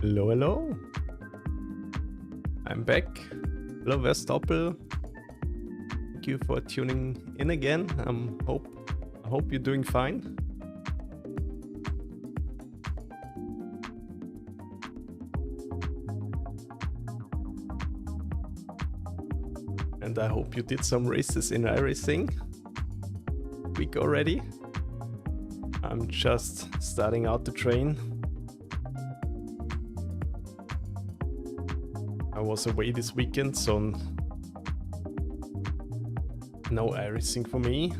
Hello, hello. I'm back. Hello, Verstappen. Thank you for tuning in again. I hope you're doing fine. And I hope you did some races in iracing week already. I'm just starting out the train. I was away this weekend, so no iracing for me.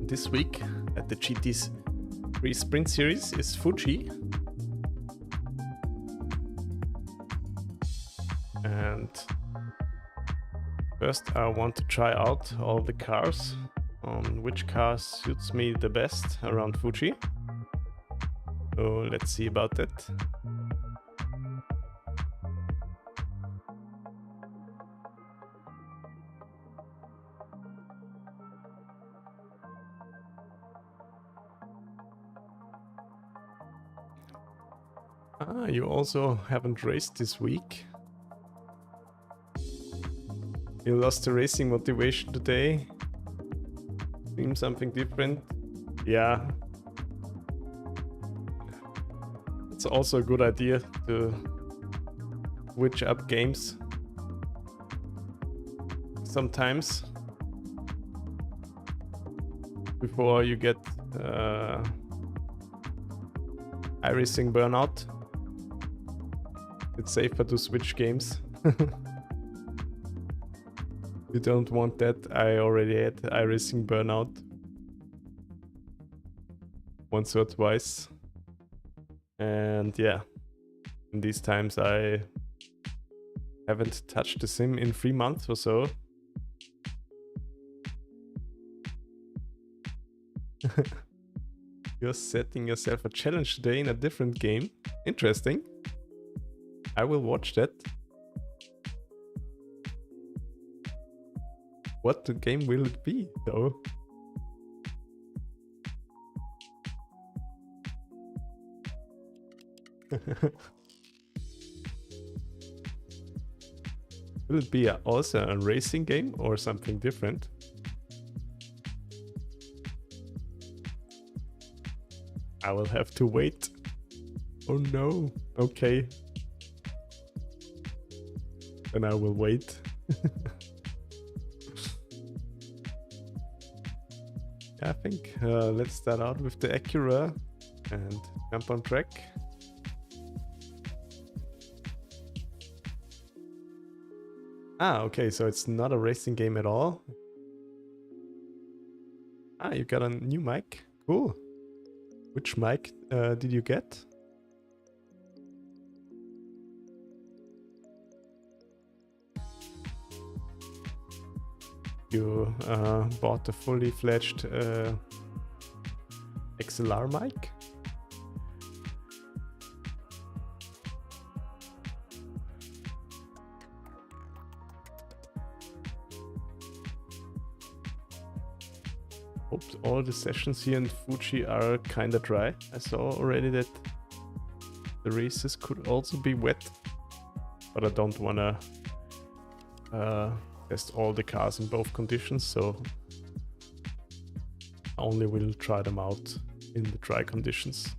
This week at the GT3 Sprint Series is Fuji. And first I want to try out all the cars, on which car suits me the best around Fuji. So let's see about that. You also haven't raced this week. You lost the racing motivation today. Seems something different. Yeah. It's also a good idea to switch up games sometimes before you get iracing burnout. It's safer to switch games. You don't want that. I already had iracing burnout once or twice. And yeah, in these times I haven't touched the sim in 3 months or so. You're setting yourself a challenge today in a different game. Interesting. I will watch that. What the game will it be, though? Will it be also a racing game or something different? I will have to wait. Oh no. Okay. Then I will wait. I think let's start out with the Acura and jump on track. Okay, so it's not a racing game at all. You got a new mic. Cool. Which mic did you get? You bought a fully fledged XLR mic? Hope all the sessions here in Fuji are kinda dry. I saw already that the races could also be wet, but I don't wanna test all the cars in both conditions, so I only will try them out in the dry conditions.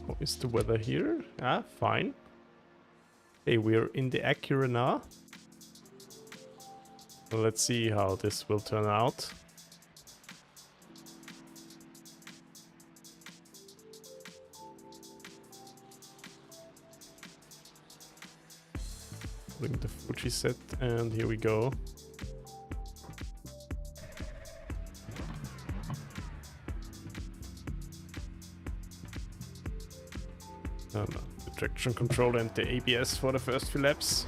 How is the weather here? Fine. Okay, we're in the Acura now. Well, let's see how this will turn out. Putting the Fuji set, and here we go. No, the traction control and the ABS for the first few laps.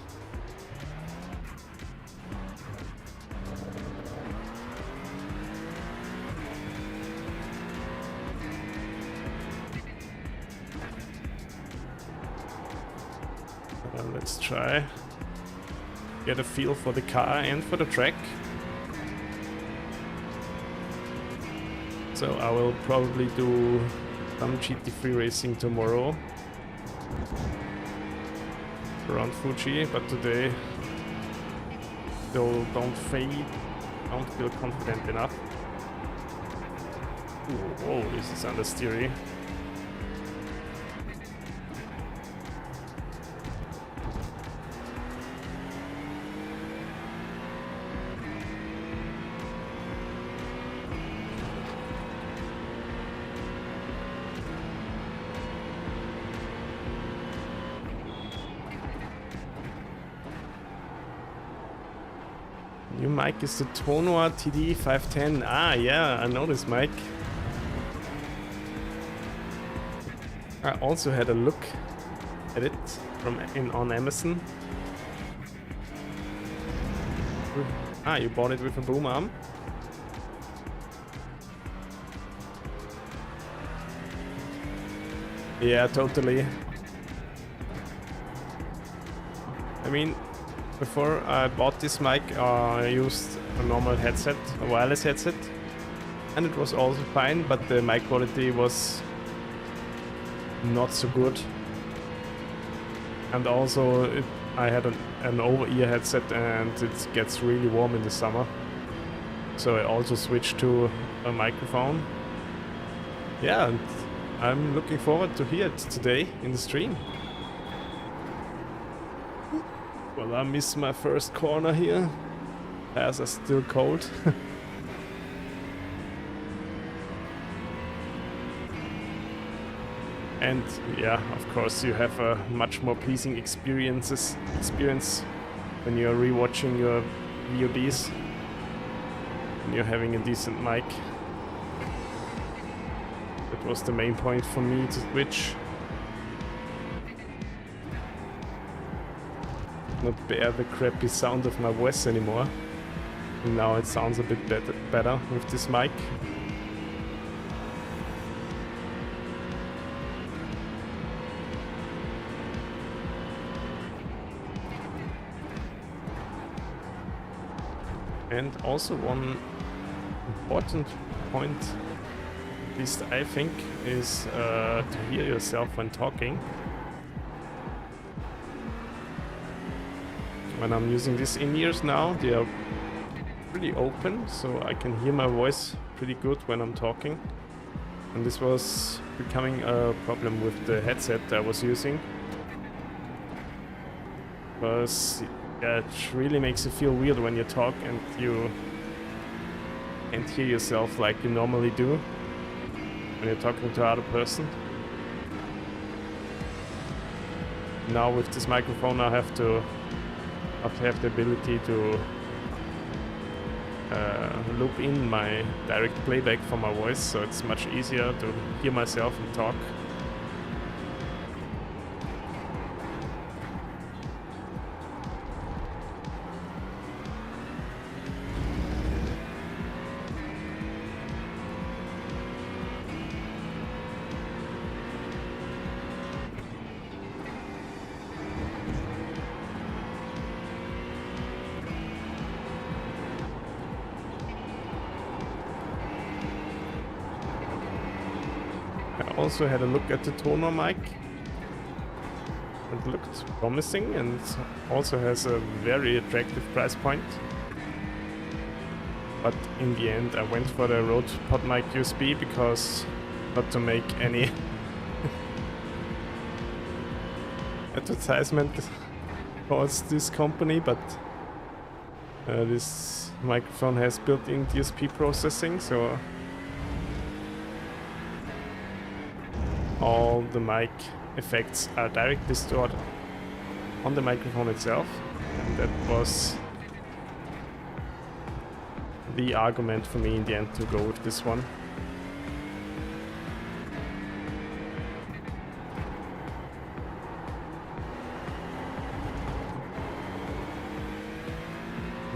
Let's try get a feel for the car and for the track. So I will probably do some GT3 racing tomorrow around Fuji, but today still don't feel confident enough. Ooh, whoa, this is understeery. New mic is the Tonor TD510. Ah, yeah, I know this mic. I also had a look at it on Amazon. Ah, you bought it with a boom arm? Yeah, totally. I mean, before I bought this mic, I used a normal headset, a wireless headset, and it was also fine, but the mic quality was not so good. And also, I had an over-ear headset, and it gets really warm in the summer. So I also switched to a microphone. Yeah, and I'm looking forward to hear it today in the stream. Well, I missed my first corner here. Tires are still cold. And yeah, of course, you have a much more pleasing experience when you're rewatching your VODs and you're having a decent mic. That was the main point for me to switch. Not bear the crappy sound of my voice anymore. And now it sounds a bit better with this mic. And also one important point, at least I think, is to hear yourself when talking. When I'm using these in-ears now, they are pretty open, so I can hear my voice pretty good when I'm talking. And this was becoming a problem with the headset I was using. Because yeah, it really makes you feel weird when you talk and you can't hear yourself like you normally do when you're talking to another person. Now with this microphone I have to have the ability to loop in my direct playback for my voice, so it's much easier to hear myself and talk. I also had a look at the Tonor mic. It looked promising and also has a very attractive price point. But in the end I went for the Rode PodMic USB because not to make any advertisement towards this company, but this microphone has built-in DSP processing, so all the mic effects are directly stored on the microphone itself, and that was the argument for me in the end to go with this one.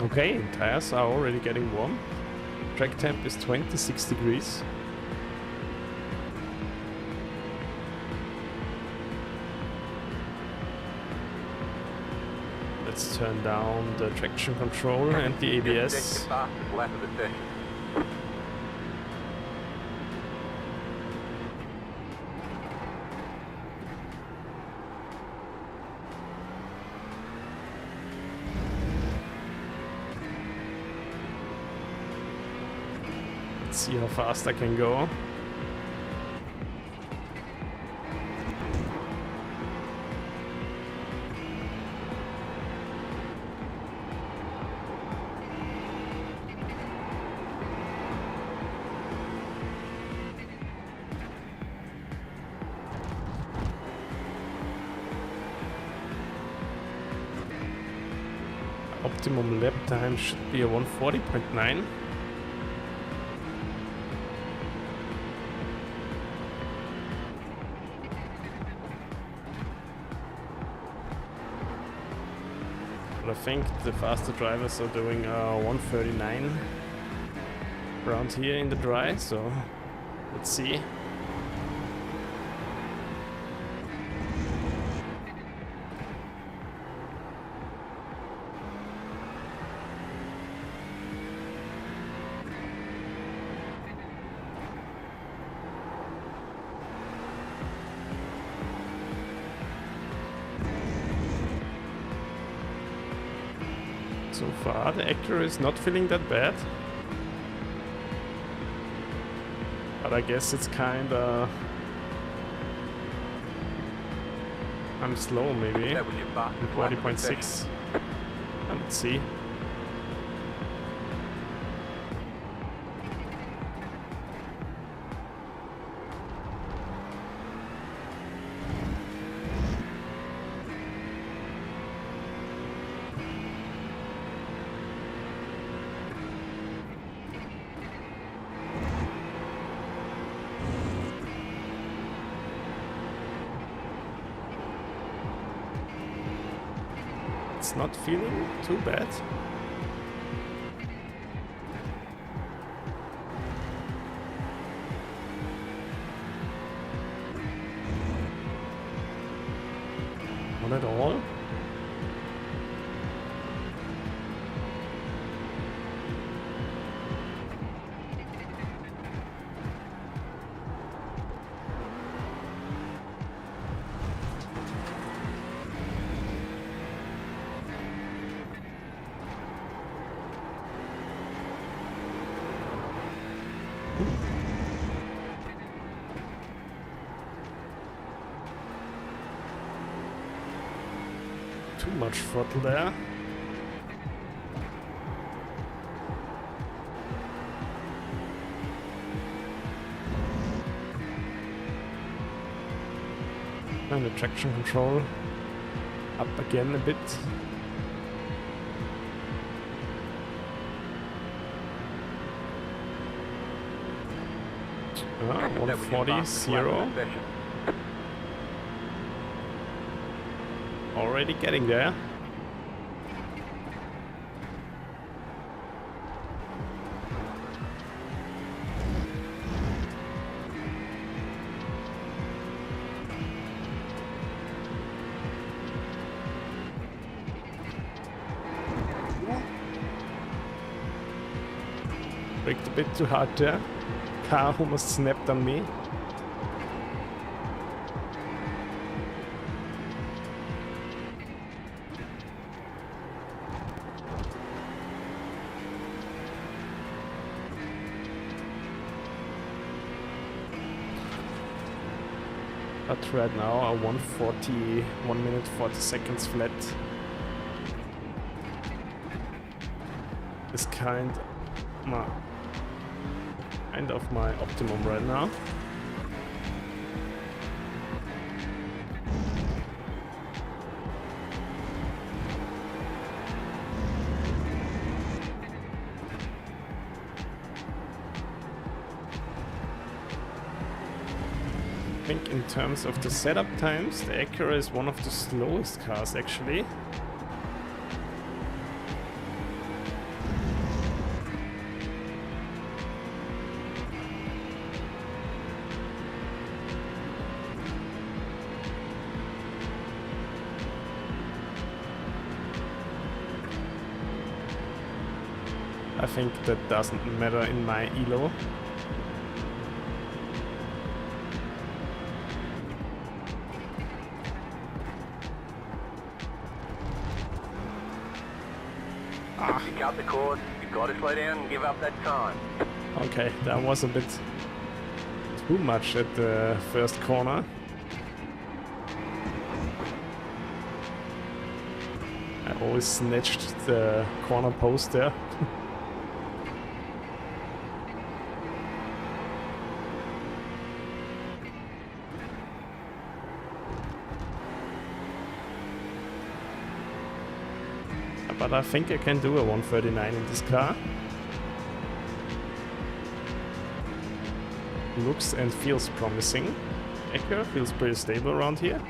Okay, tires are already getting warm. Track temp is 26 degrees. let's turn down the traction control and the ABS. Let's see how fast I can go. Optimum lap time should be a 140.9. But I think the faster drivers are doing 139 around here in the dry, so let's see. So far, the Acura is not feeling that bad. But I guess it's kinda... I'm slow maybe. 40.6. Let's see. It's not feeling too bad. Not at all. Too much throttle there. And the traction control up again a bit. Ah, 140, 0. Already getting there. Braked a bit too hard there. Car almost snapped on me. But right now a 140, 1 minute 40 seconds flat is kind of my optimum right now. I think in terms of the setup times, the Acura is one of the slowest cars actually. I think that doesn't matter in my elo. You cut the cord, you've got to slow down and give up that time. Okay, that was a bit too much at the first corner. I always snatched the corner post there. But I think I can do a 139 in this car. Looks and feels promising. Echo feels pretty stable around here.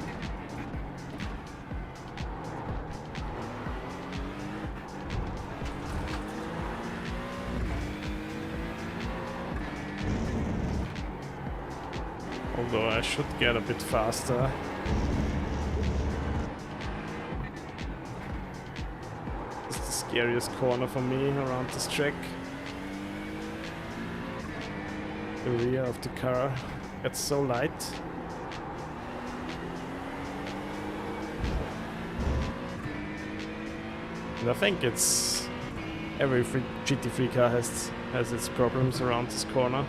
Although I should get a bit faster. It's the scariest corner for me around this track. The rear of the car gets so light. And I think it's every GT3 car has its problems around this corner.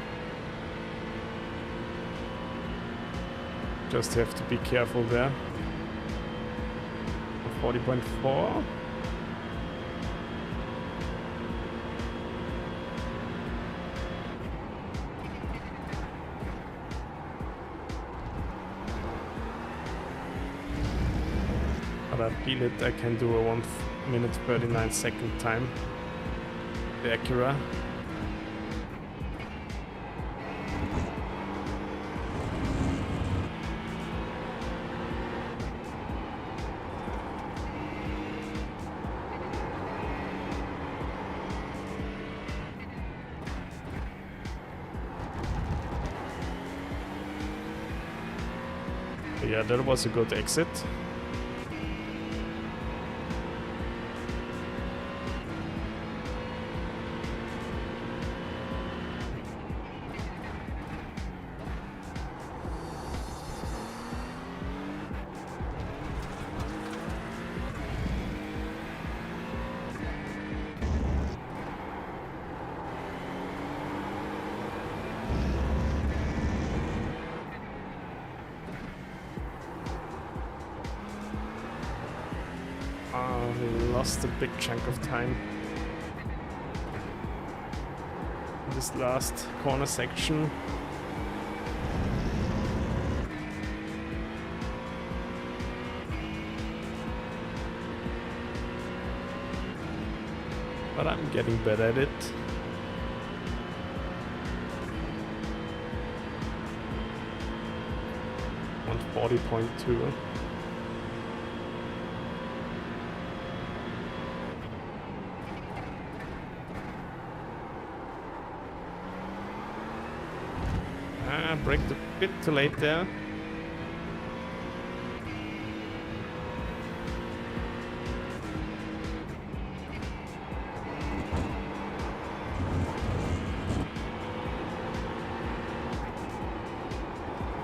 Just have to be careful there. 40.4. But I feel it, I can do a 1 minute 39 second time. The Acura. Yeah, that was a good exit. Lost a big chunk of time in this last corner section. But I'm getting better at it. On 40.2. Braked a bit too late there.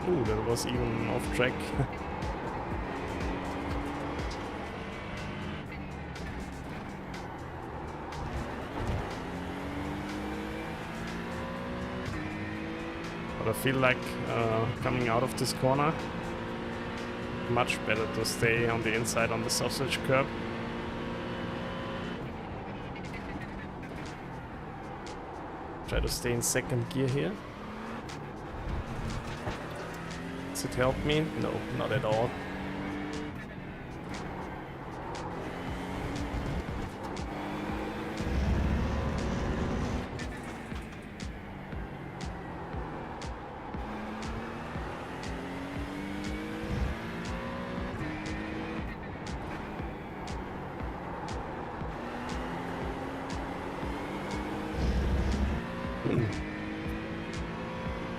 Ooh, that was even off track. But I feel like coming out of this corner, much better to stay on the inside on the sausage curb. Try to stay in second gear here. Does it help me? No, not at all.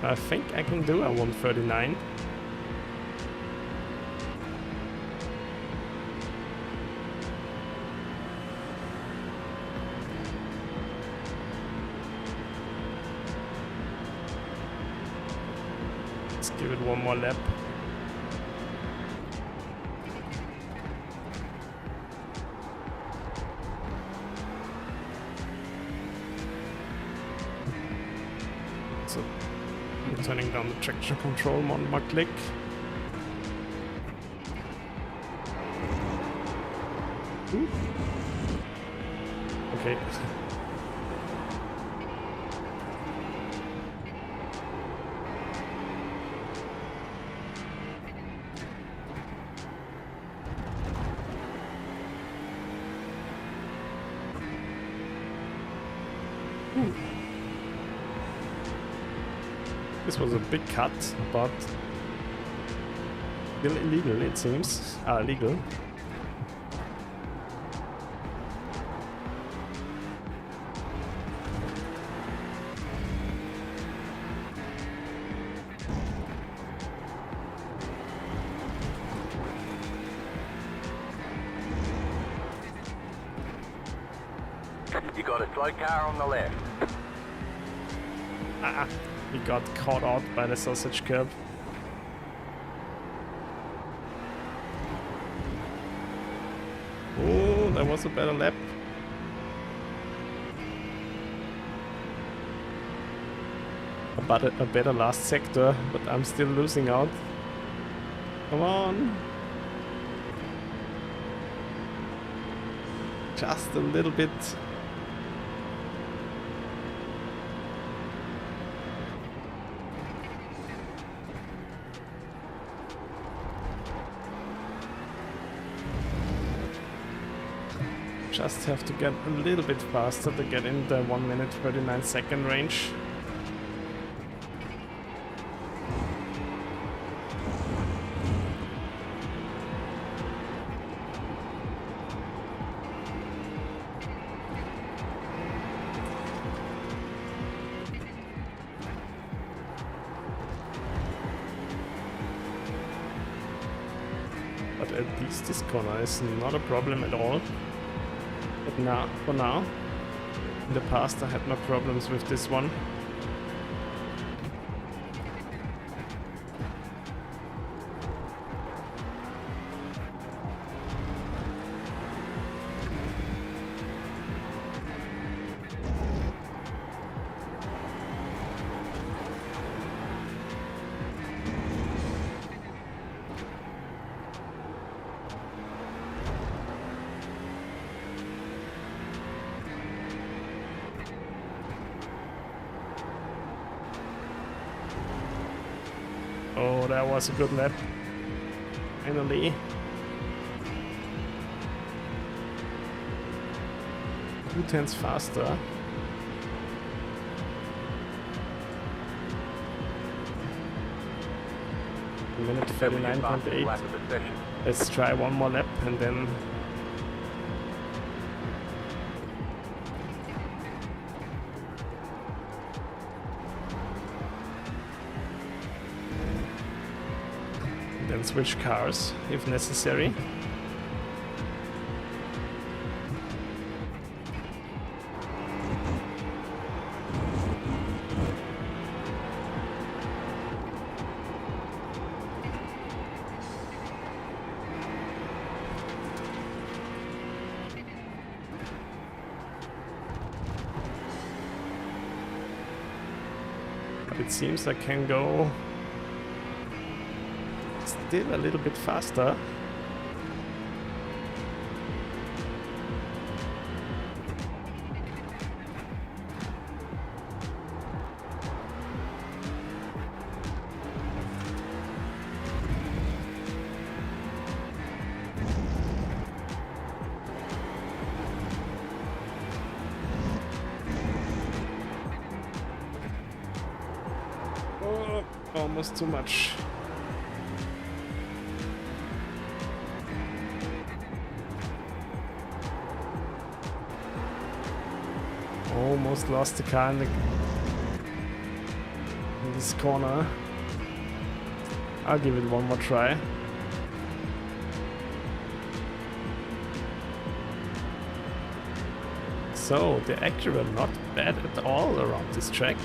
I think I can do a 139. Let's give it one more lap. So, I'm turning down the traction control one more click. Ooh. Okay. This was a big cut, but still illegal, it seems. Legal. You got a slow car on the left. He got caught out by the sausage curb. Oh, that was a better lap. A better last sector, but I'm still losing out. Come on. Just a little bit. Just have to get a little bit faster to get in the 1 minute 39 second range. But at least this corner is not a problem at all. But now, for now, in the past I had no problems with this one. Oh, that was a good lap. Finally. Two tenths faster. Minute 39.8. Let's try one more lap and then switch cars if necessary. But it seems I can go still a little bit faster. Oh, almost too much. Almost lost the car in this corner. I'll give it one more try. So, the Acura not bad at all around this track.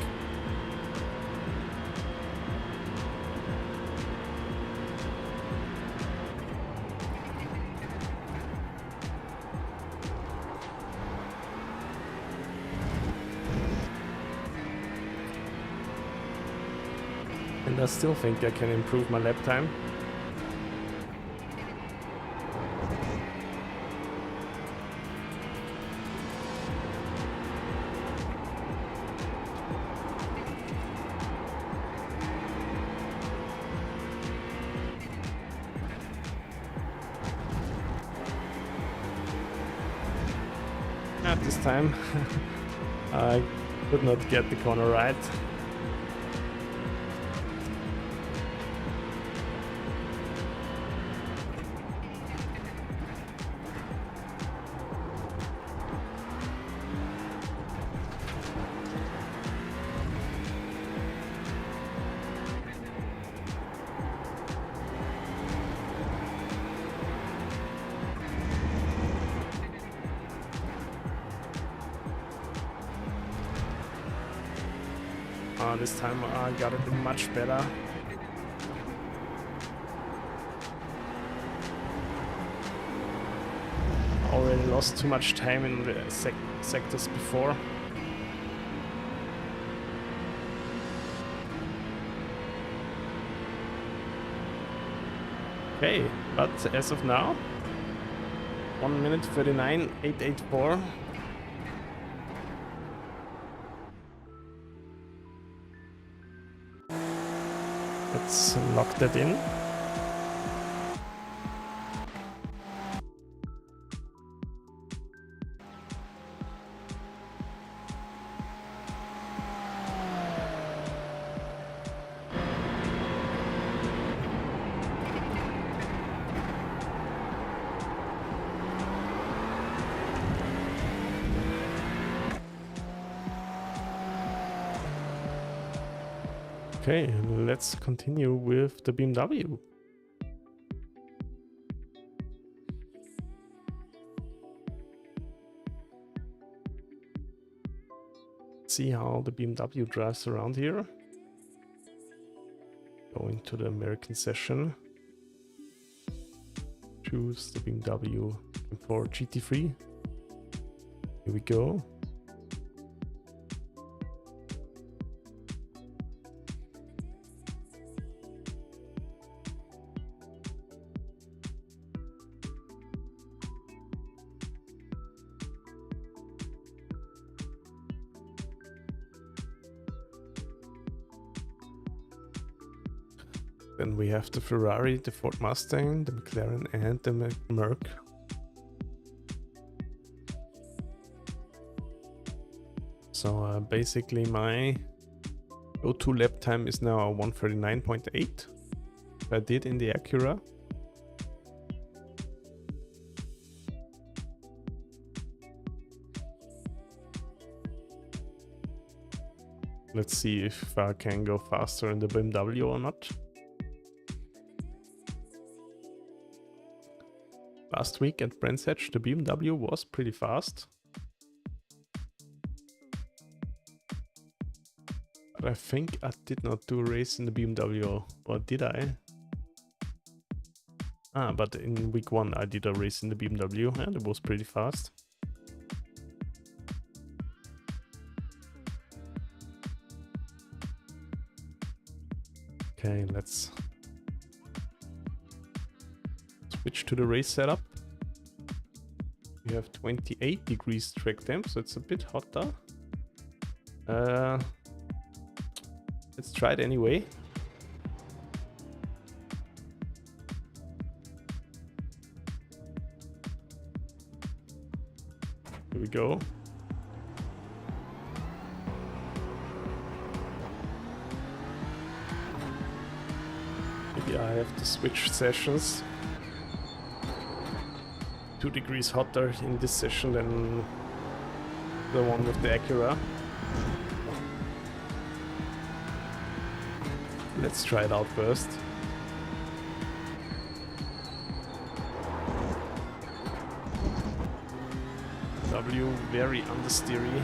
And I still think I can improve my lap time. At this time, I could not get the corner right. This time I got it much better. Already lost too much time in the sectors before. Okay, but as of now, 1 minute 39.884. Let's lock that in. Okay, let's continue with the BMW. See how the BMW drives around here. Going to the American session. Choose the BMW for GT3. Here we go. Then we have the Ferrari, the Ford Mustang, the McLaren and the Merc. So basically my go-to lap time is now 1:39.8. I did in the Acura. Let's see if I can go faster in the BMW or not. Last week at Brands Hatch, the BMW was pretty fast. But I think I did not do a race in the BMW, or did I? But in week 1 I did a race in the BMW and it was pretty fast. Okay, let's switch to the race setup. We have 28 degrees track temp, so it's a bit hotter. Let's try it anyway. Here we go. Maybe I have to switch sessions. 2 degrees hotter in this session than the one with the Acura. Let's try it out first. W very understeery.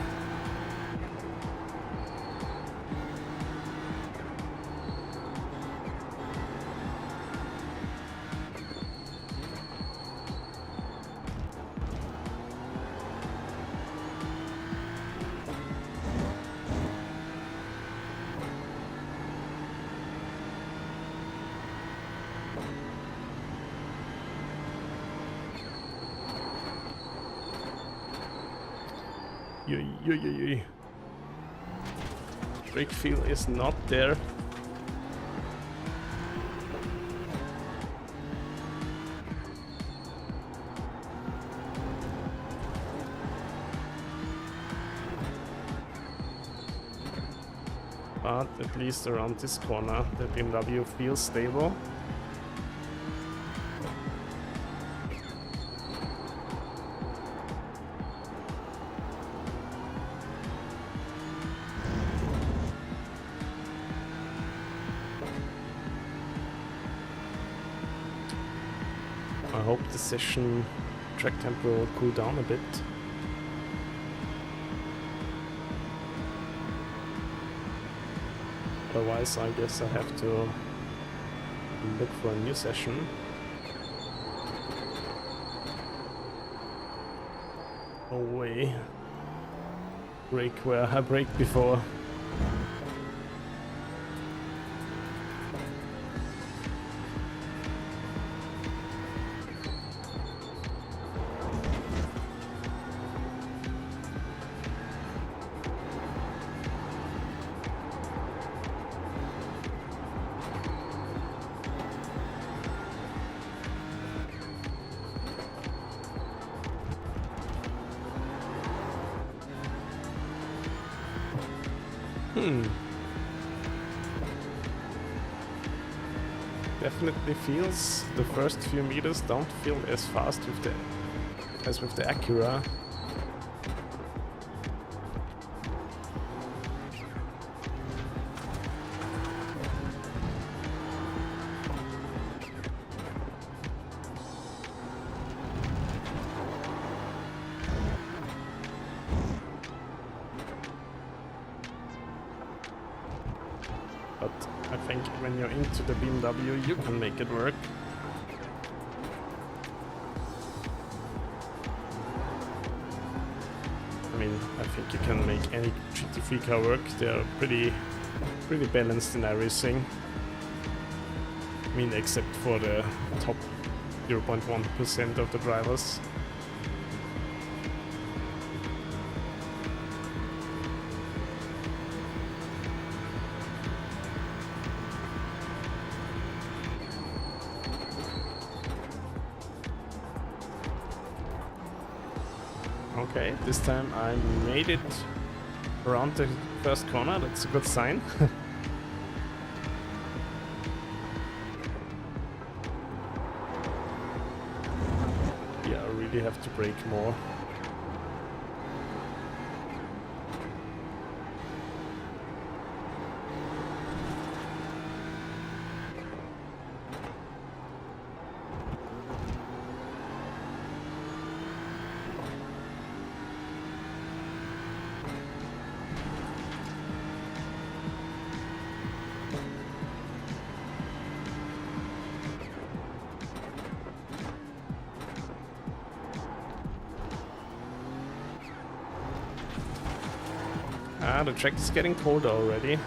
Brake feel is not there. But at least around this corner the BMW feels stable. I hope the session track temp will cool down a bit. Otherwise, I guess I have to look for a new session. No way. Brake where I braked before. Definitely feels the first few meters don't feel as fast with the as with the Acura. But I think when you're into the BMW, you can make it work. I mean, I think you can make any GT3 car work. They're pretty balanced in iracing. I mean, except for the top 0.1% of the drivers. Okay, this time I made it around the first corner, that's a good sign. Yeah, I really have to brake more. Ah, the track is getting colder already.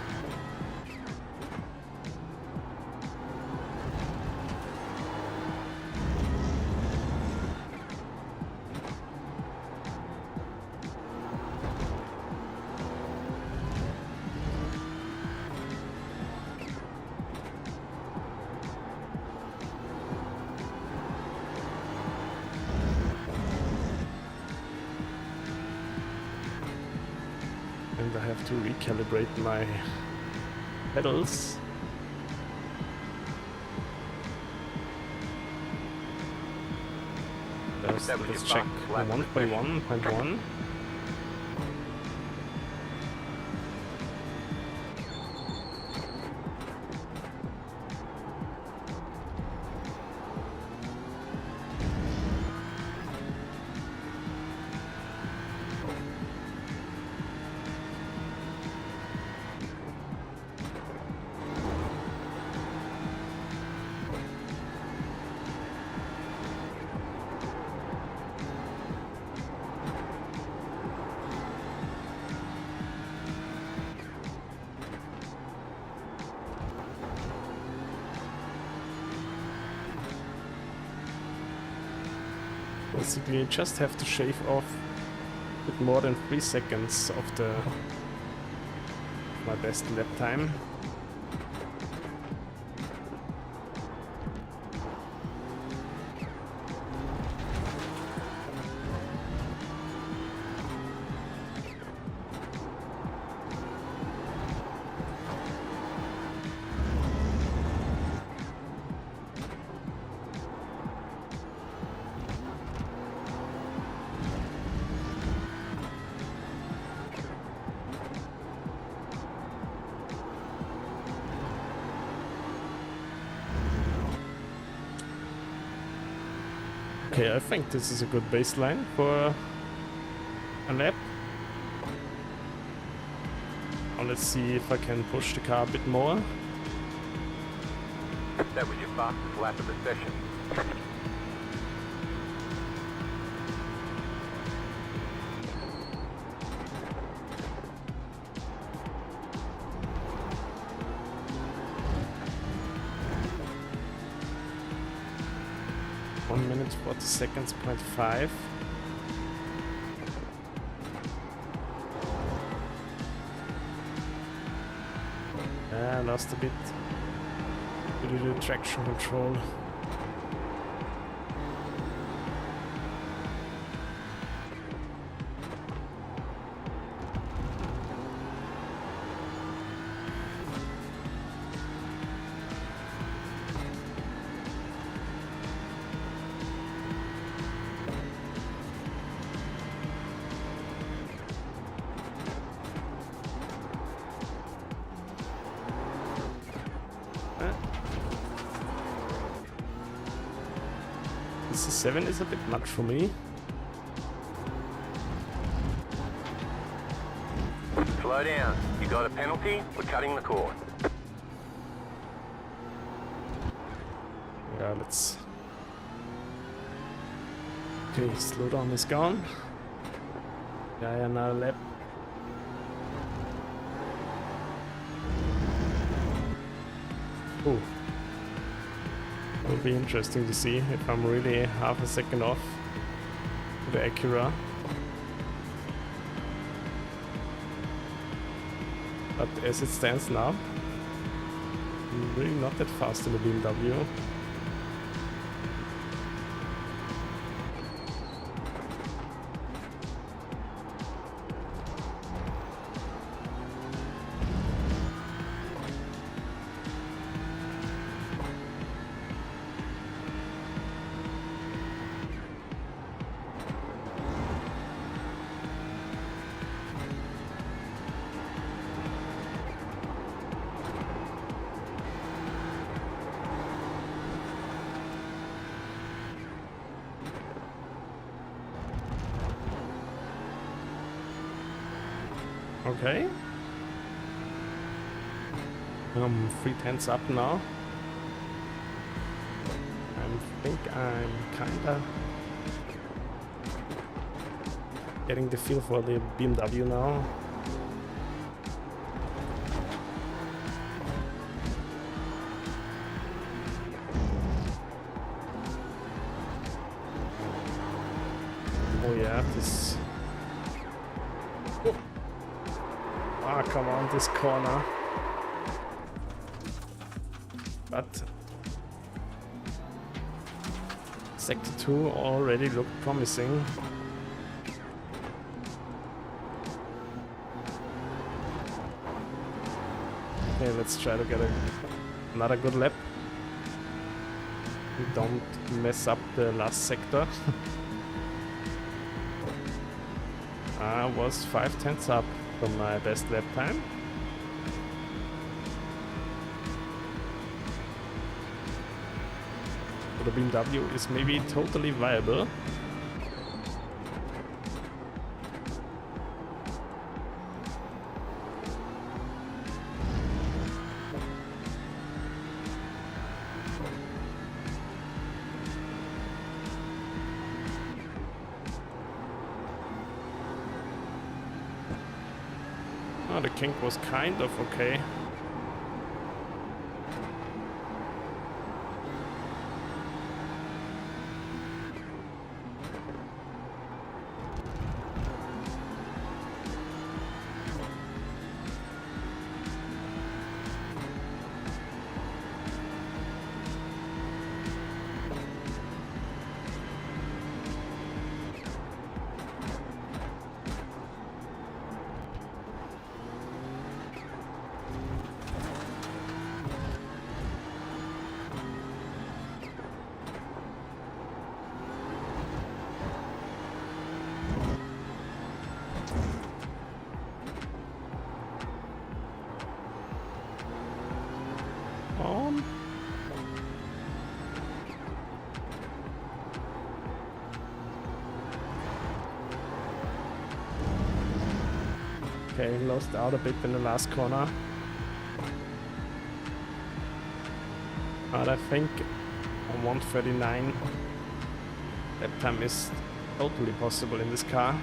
And I have to recalibrate my pedals. Let's check 1.1.1. Basically, you just have to shave off bit more than 3 seconds of my best lap time. Okay, I think this is a good baseline for a lap. Now let's see if I can push the car a bit more. That was your fastest lap of the session. One minute 40 seconds, 0.5. I lost a bit due to the traction control. This 7 is a bit much for me. Slow down. You got a penalty? We're cutting the cord. Yeah, let's... Okay, slow down is gone. Yeah, another lap. Oh. Will be interesting to see if I'm really half a second off the Acura. But as it stands now, I'm really not that fast in the BMW. Okay. 3/10 up now. I think I'm kinda getting the feel for the BMW now. Oh yeah, this... Ah, come on, this corner. But Sector 2 already looked promising. Okay, let's try to get another good lap. We don't mess up the last sector. I was 5/10 up from my best lap time. So the BMW is maybe totally viable. Oh, the kink was kind of okay. Okay, lost out a bit in the last corner. But I think on 139 lap time is totally possible in this car.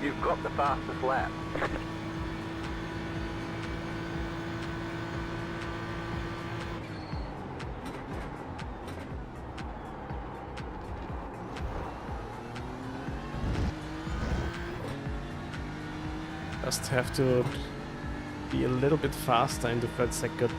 You've got the fastest lap. Just have to be a little bit faster in the third sector.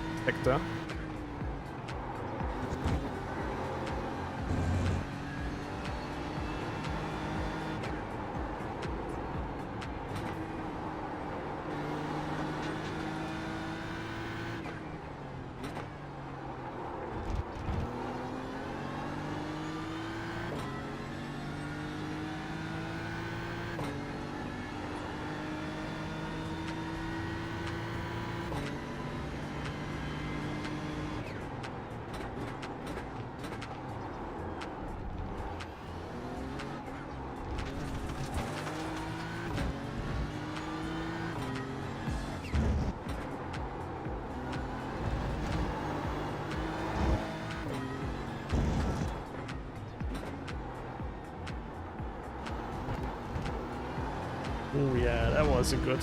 Oh yeah, that was a good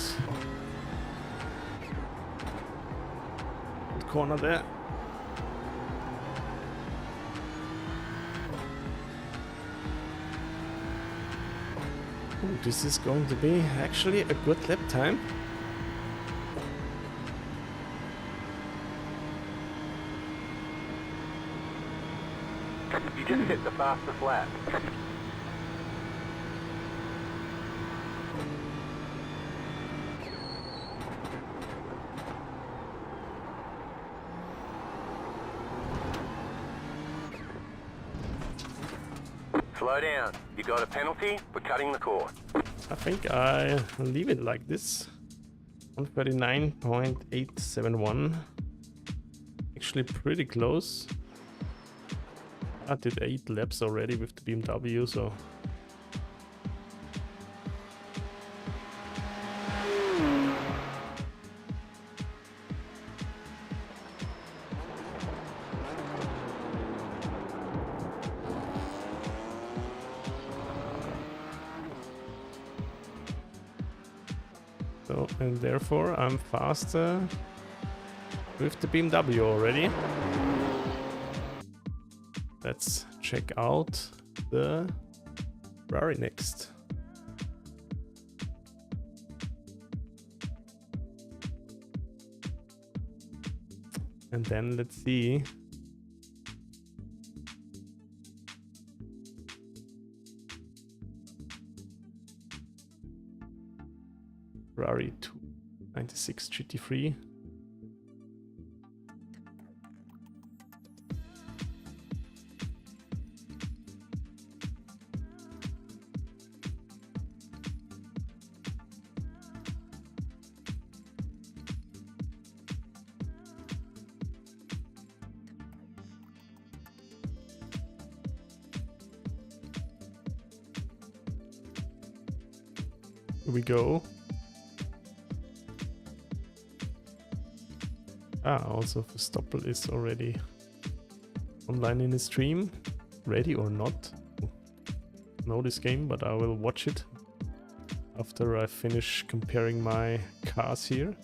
corner there. Ooh, this is going to be actually a good lap time. You just hit the fastest lap. Slow down. You got a penalty for cutting the course. I think I leave it like this. 139.871. Actually pretty close. I did 8 laps already with the BMW, so... and therefore I'm faster with the BMW already. Let's check out the Ferrari next. And then let's see. Ferrari 296 GT3. Here we go. Also Verstappen is already online in the stream. Ready or not? Know this game, but I will watch it after I finish comparing my cars here.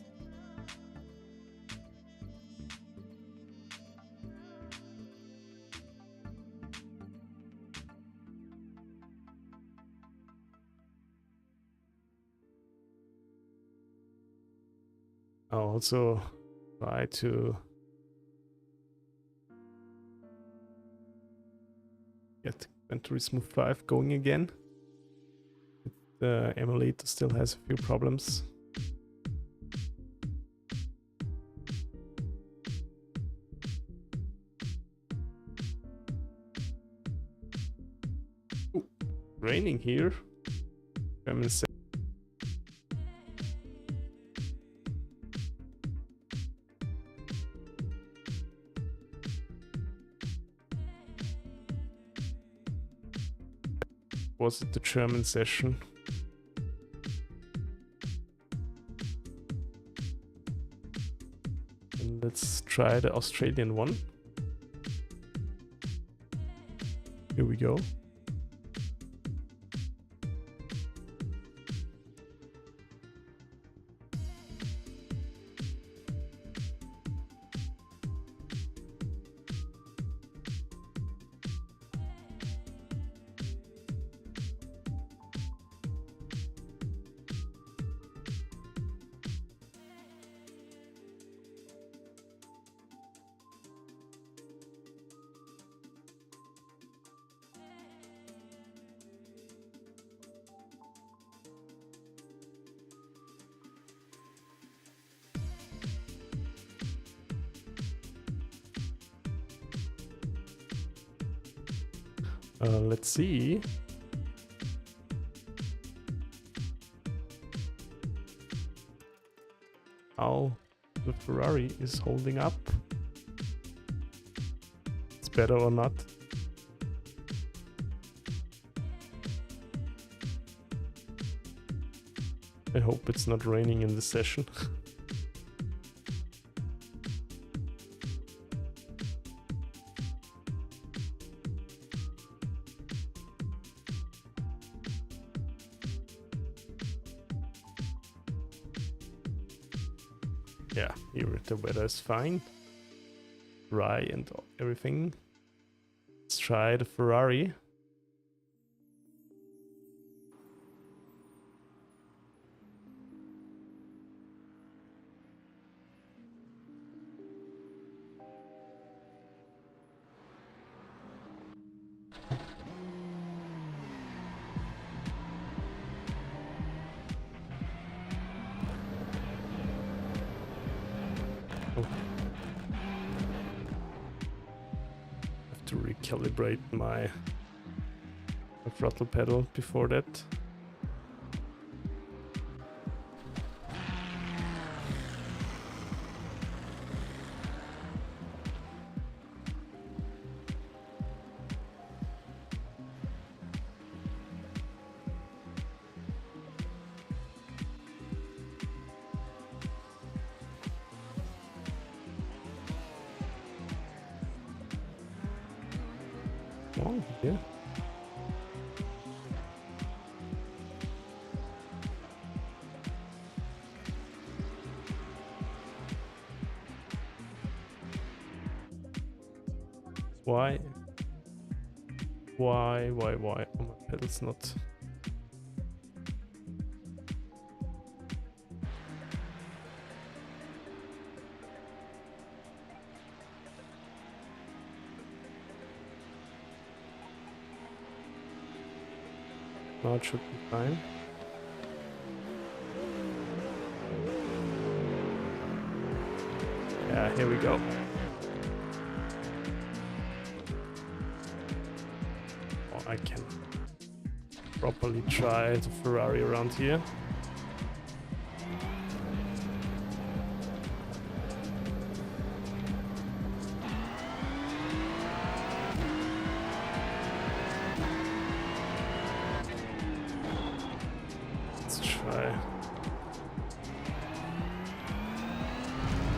I'll also try to get Gran Turismo 5 going again. The emulator still has a few problems. Ooh, raining here. German say. Was it the German session? let's try the Australian one. Here we go. Let's see. How the Ferrari is holding up. It's better or not. I hope it's not raining in the session. Yeah, here the weather is fine. Dry and everything. Let's try the Ferrari. To recalibrate my throttle pedal before that. Oh, yeah. Why? Oh, my pedal's not. Now it should be fine. Yeah, here we go. Oh, I can properly try the Ferrari around here.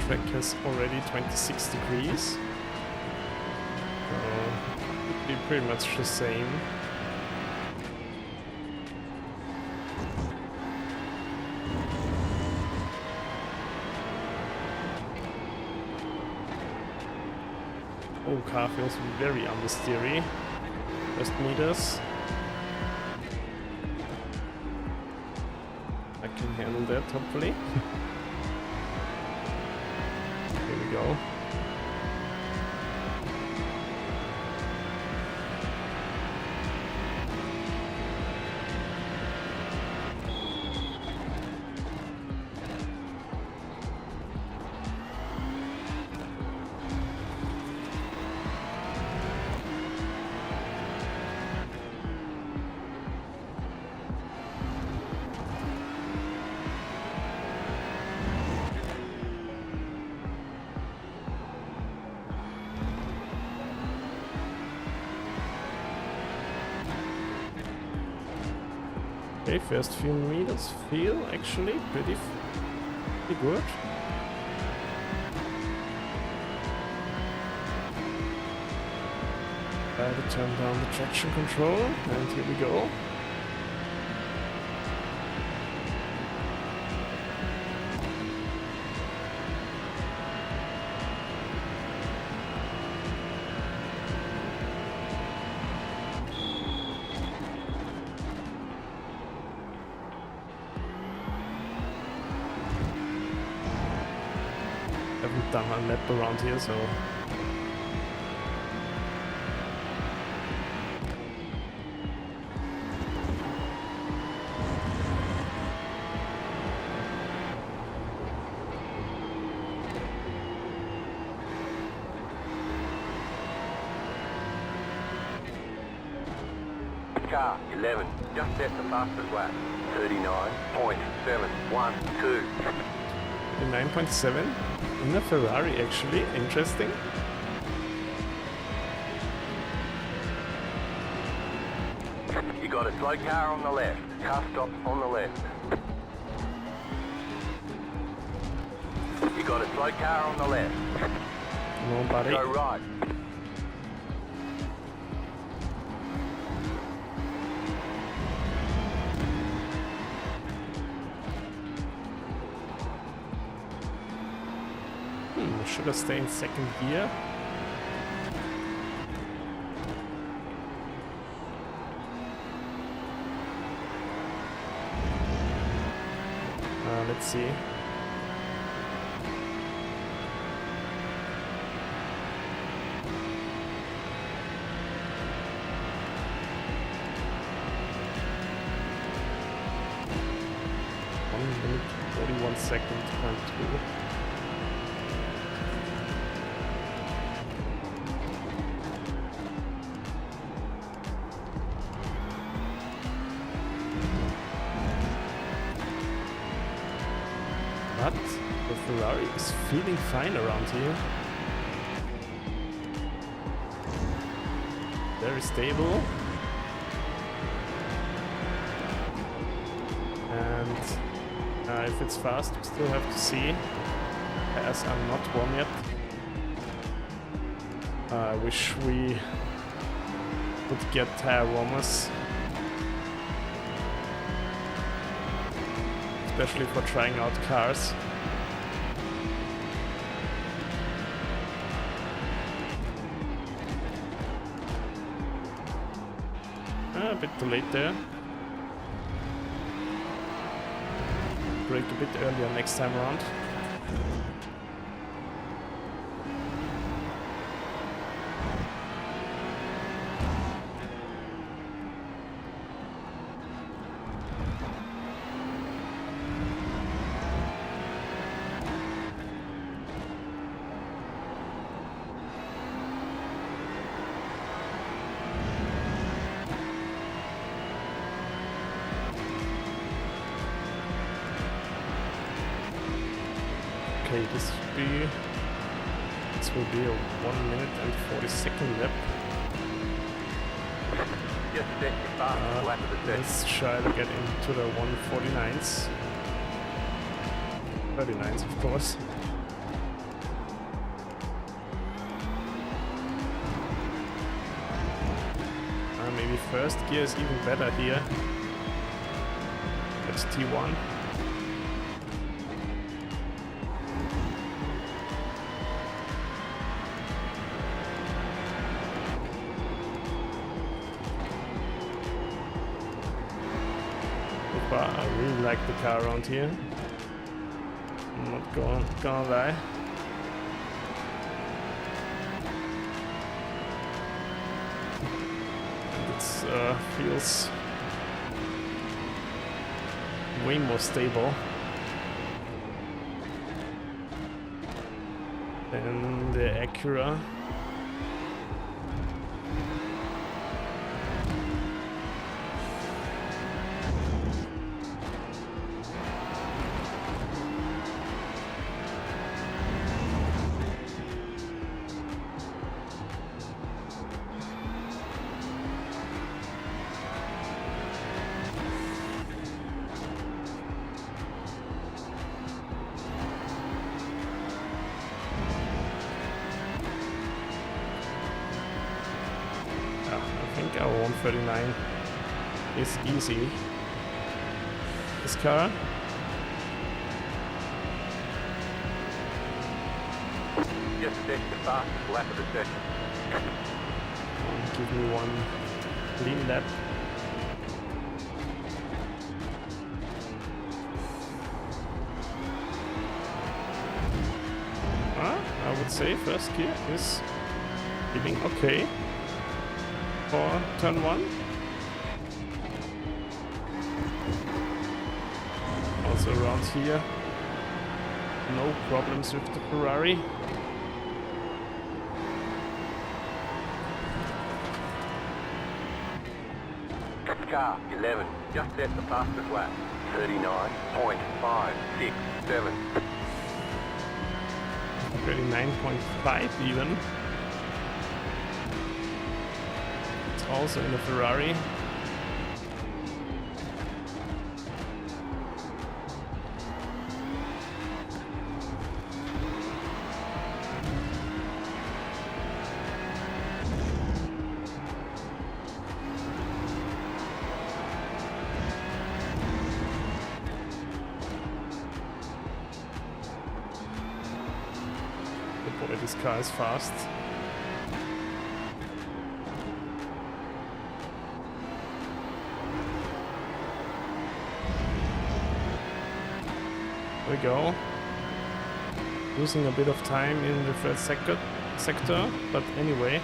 Track has already 26 degrees. Would be pretty much the same. Oh, car feels very understeery. First meters. I can handle that, hopefully. Here we go. Okay, first few meters feel actually pretty good. Try to turn down the traction control, and here we go. Haven't done a lap around here, so Car 11, just set the fastest lap. 39.712. 9.7 in a Ferrari, actually. Interesting. You got a slow car on the left. Car stop on the left. You got a slow car on the left. Come on, buddy. Go right. Should I stay in second gear? Let's see. One minute, 41 seconds, point two. But the Ferrari is feeling fine around here. Very stable. And if it's fast, we still have to see. As I'm not warm yet. I wish we would get tire warmers. Especially for trying out cars. A bit too late there. Brake a bit earlier next time around. Okay, this will be a 1 minute and 40-second lap. Just set your fastest lap of the set. Let's try to get into the 149s. 39s, of course. Maybe first gear is even better here. That's T1. I really like the car around here. I'm not gonna lie. And it feels way more stable than the Acura. Oh, 139 is easy. This car. Just set the fastest lap of the session. Give me one clean lap. I would say first gear is feeling okay for turn 1. Also around here, no problems with the Ferrari. Car 11, just set the fastest lap. 39.567. 39.5 even. It's also in the Ferrari. Boy, this car is fast. There we go. Losing a bit of time in the third sector, but anyway.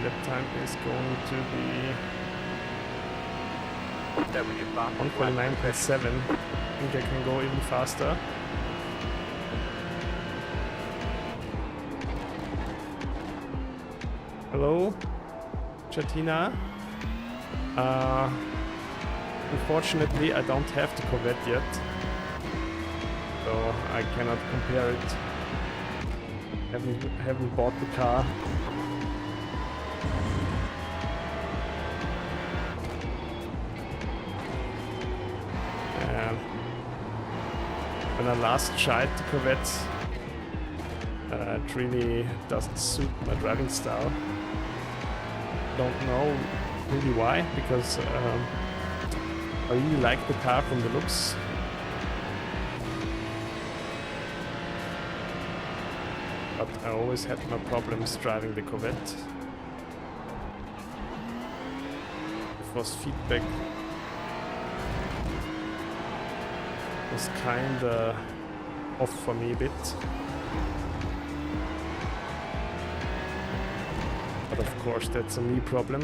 Lap time is going to be 149.7. I think I can go even faster. Hello, Chatina. Unfortunately, I don't have the Corvette yet, so I cannot compare it. Haven't bought the car. And when I last tried the Corvette, it really doesn't suit my driving style. Don't know really why, because I really like the car from the looks. But I always had my problems driving the Corvette. The force feedback was kinda off for me a bit. But of course, that's a me problem.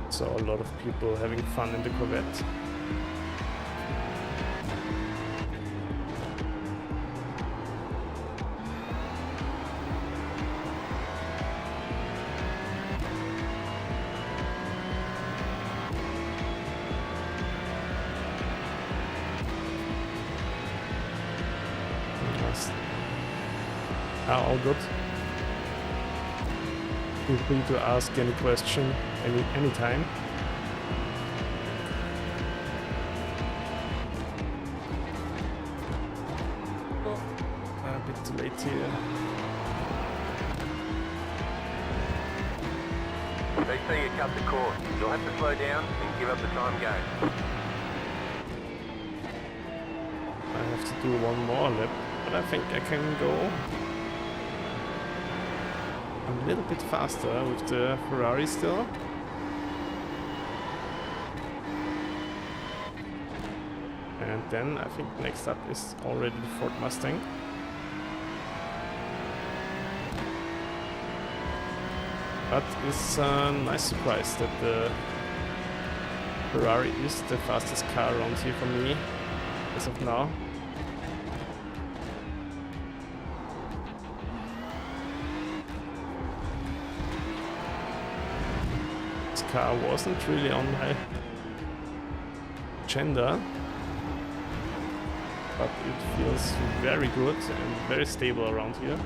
Saw a lot of people having fun in the Corvette. Nice. All good. Feel free to ask any question anytime. Oh, a bit too late here. They say you cut the course. You'll have to slow down and give up the time game. I have to do one more lap, but I think I can go a little bit faster with the Ferrari still. And then I think next up is already the Ford Mustang. But it's a nice surprise that the Ferrari is the fastest car around here for me as of now. Car wasn't really on my agenda, but it feels very good and very stable around here.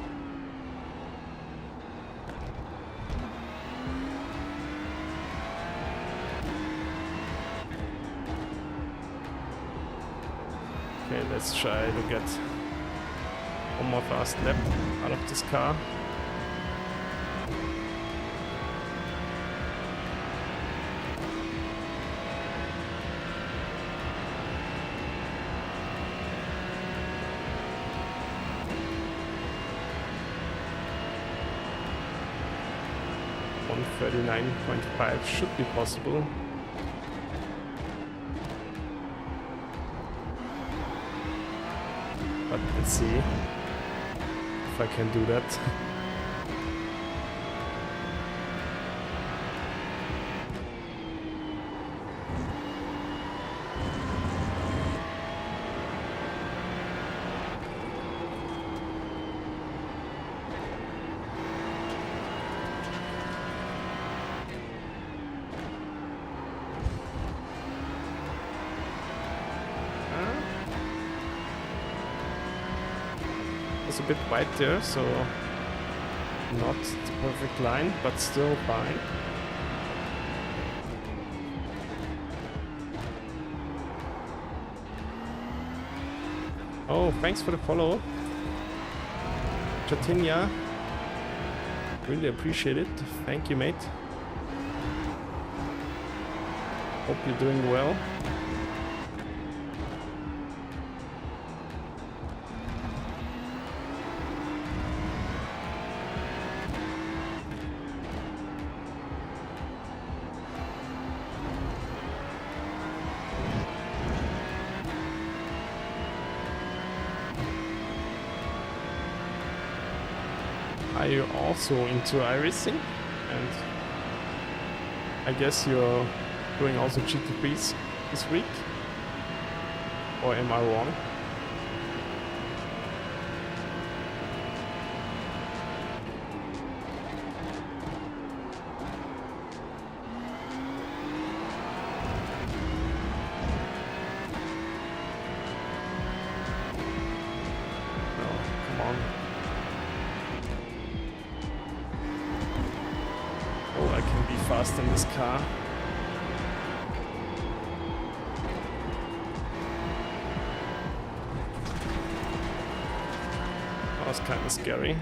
Okay, let's try to get one more fast lap out of this car. 1:39.5 should be possible. But let's see if I can do that. A bit wide there, so not the perfect line, but still fine. Oh, thanks for the follow, Chatinya. Really appreciate it. Thank you, mate. Hope you're doing well. Are you also into iracing? And I guess you're doing also GT3s this week? Or am I wrong? Fast in this car. That was kind of scary.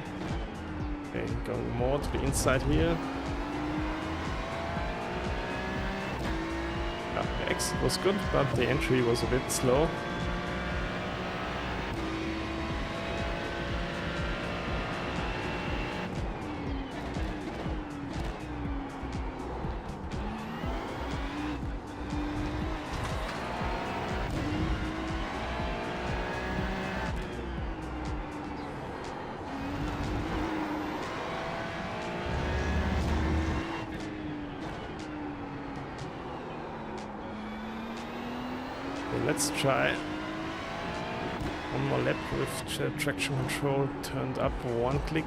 Okay, going more to the inside here. Yeah, the exit was good, but the entry was a bit slow. Let's try one more lap with traction control turned up one click.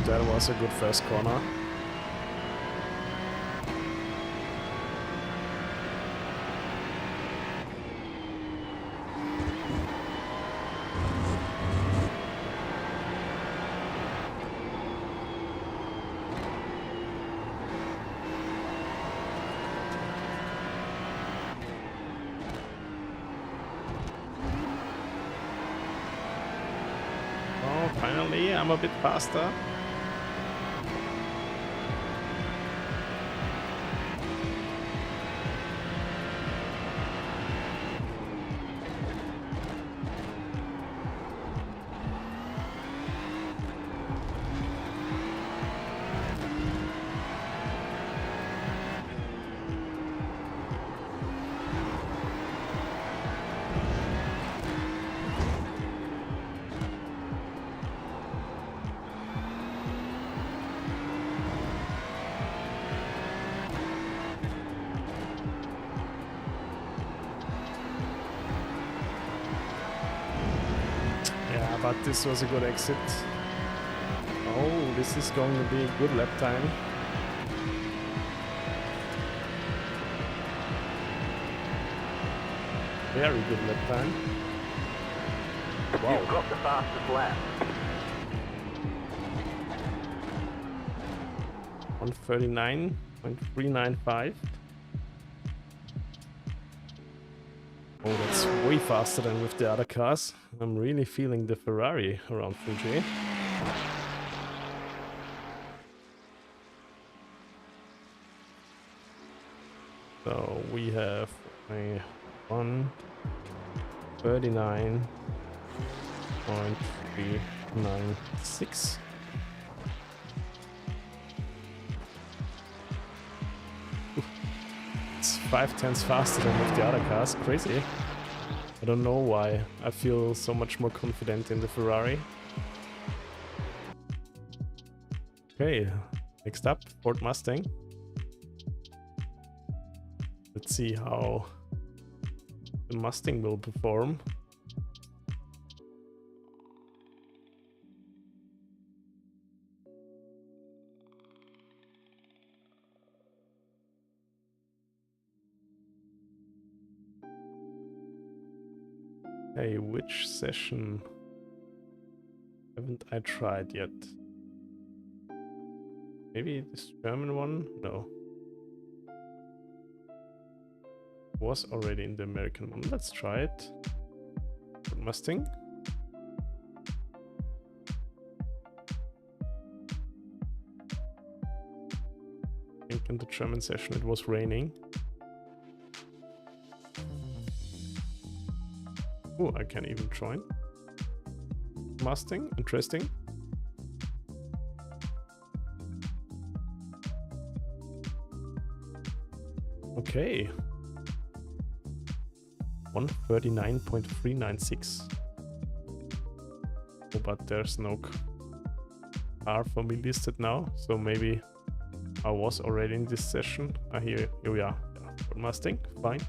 That was a good first corner. Oh, finally, I'm a bit faster. But this was a good exit. Oh, this is going to be a good lap time. Very good lap time. Wow. You've got the fastest lap. 139.395. Oh, that's way faster than with the other cars. I'm really feeling the Ferrari around Fuji. So we have a 139.396. It's 5/10 faster than with the other cars. Crazy. I don't know why. I feel so much more confident in the Ferrari. Okay, next up, Ford Mustang. Let's see how the Mustang will perform. Hey, which session haven't I tried yet? Maybe this German one? No. Was already in the American one. Let's try it. Mustang. I think in the German session it was raining. Oh, I can even join. Mustang, interesting. Okay. 139.396. Oh, but there's no car for me listed now, so maybe I was already in this session. Here we are. Yeah, for Mustang, fine.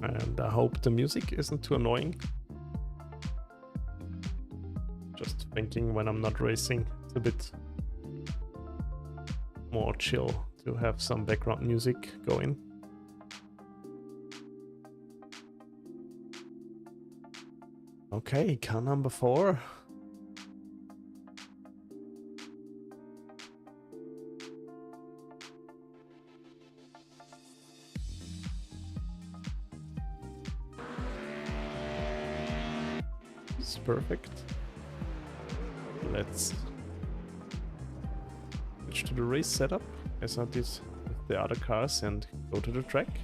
And I hope the music isn't too annoying. Just thinking when I'm not racing, it's a bit more chill to have some background music going. Okay, car number 4. It's perfect. Let's switch to the race setup as I did with the other cars and go to the track.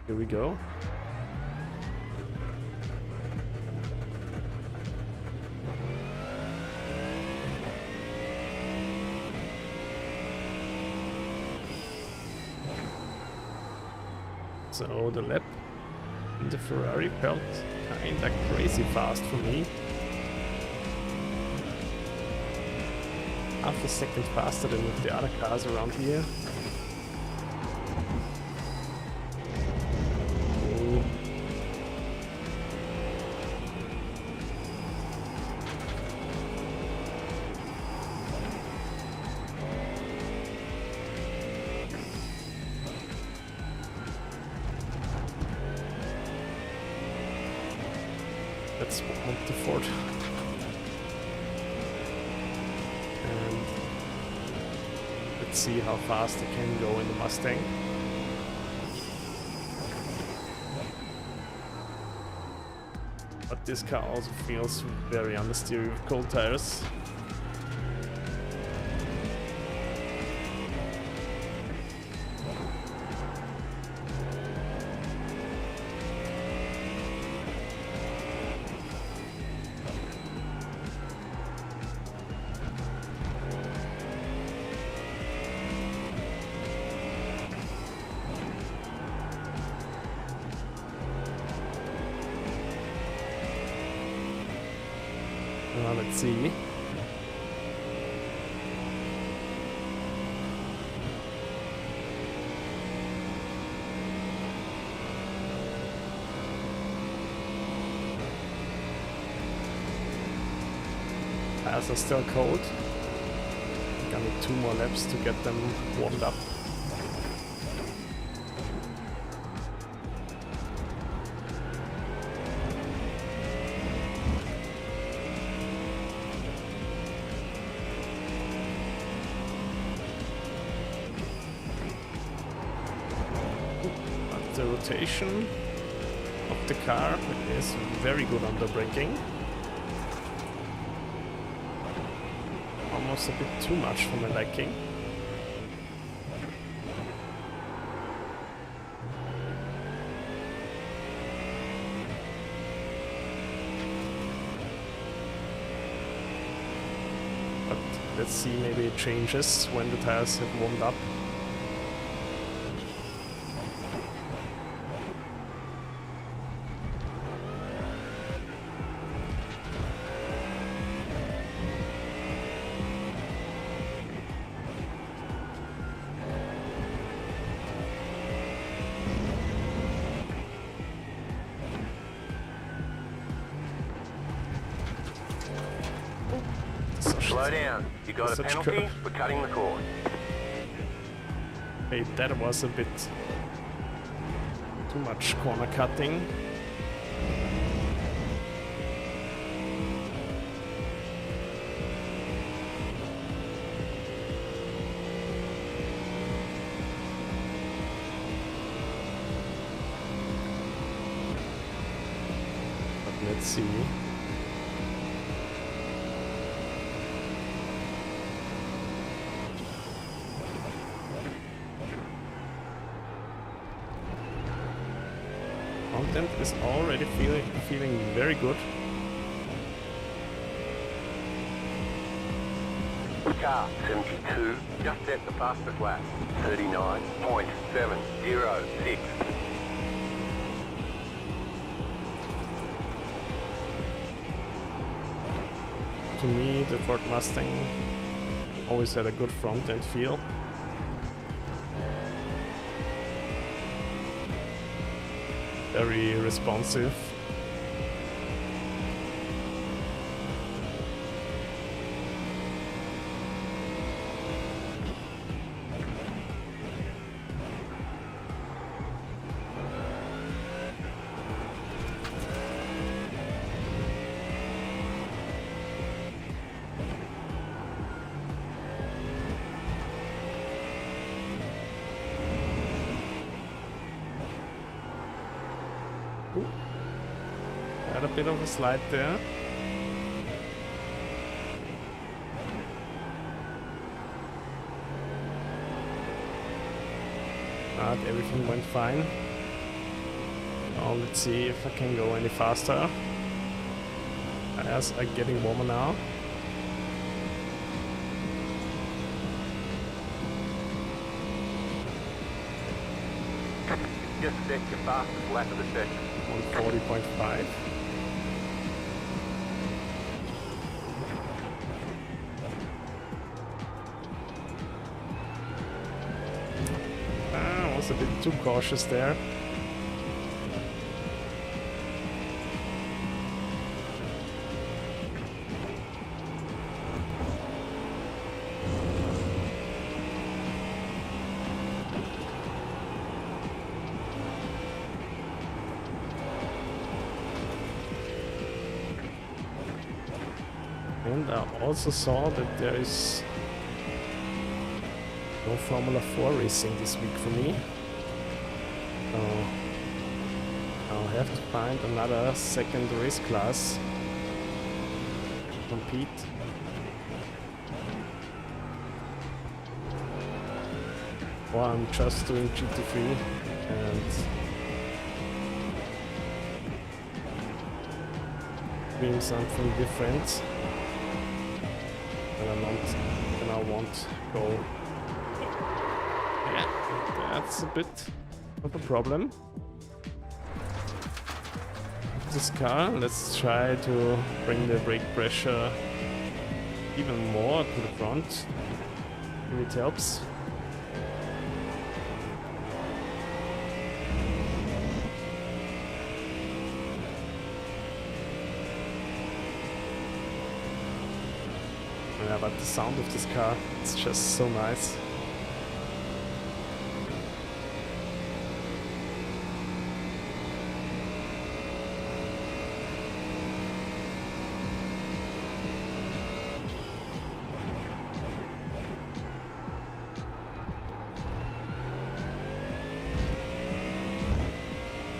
Here we go. So the lap in the Ferrari felt kinda crazy fast for me. Half a second faster than with the other cars around here. Let's mount the Ford. And let's see how fast I can go in the Mustang. But this car also feels very understeery with cold tires. Let's see. Tires are still cold. I need 2 more laps to get them warmed up. But the rotation of the car is very good under braking. Almost a bit too much for my liking. But let's see, maybe it changes when the tires have warmed up. Slow down. You got a Such penalty curve. for cutting the cord. Hey, that was a bit too much corner cutting. But let's see. Content is already feeling very good. Car 72 just set the fastest lap. 39.706. To me, the Ford Mustang always had a good front end feel. Very responsive. Had a bit of a slide there. But everything went fine. Now let's see if I can go any faster. Tires are getting warmer now. Just set your fastest lap of the session. 140.5. Was a bit too cautious there. And I also saw that there is no Formula 4 racing this week for me. So I'll have to find another second race class to compete. Or I'm just doing GT3 and doing something different. And I won't go. Yeah, that's a bit of a problem. This car, let's try to bring the brake pressure even more to the front. If it helps. Yeah, but the sound of this car, it's just so nice.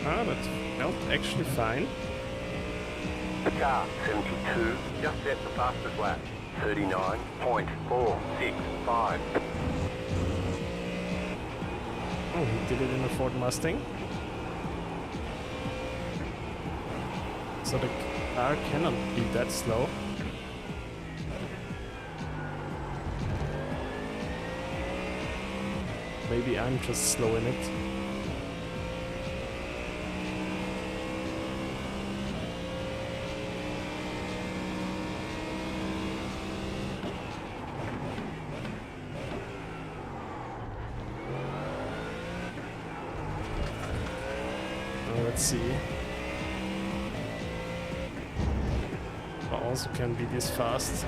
Ah, that felt actually fine. Car 72 just set the fastest lap. 39.465. Oh, he did it in a Ford Mustang. So the car cannot be that slow. Maybe I'm just slow in it. Let's see. I also can be this fast.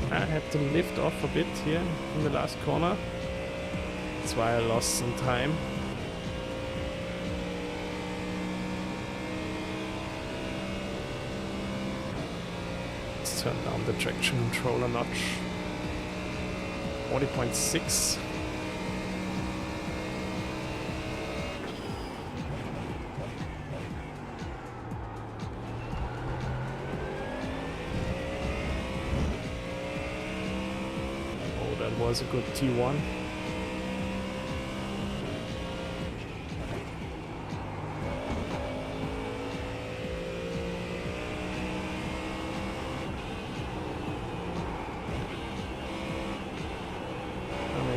I had to lift off a bit here in the last corner. That's why I lost some time. Let's turn down the traction control a notch. 40.6. Oh, that was a good T1.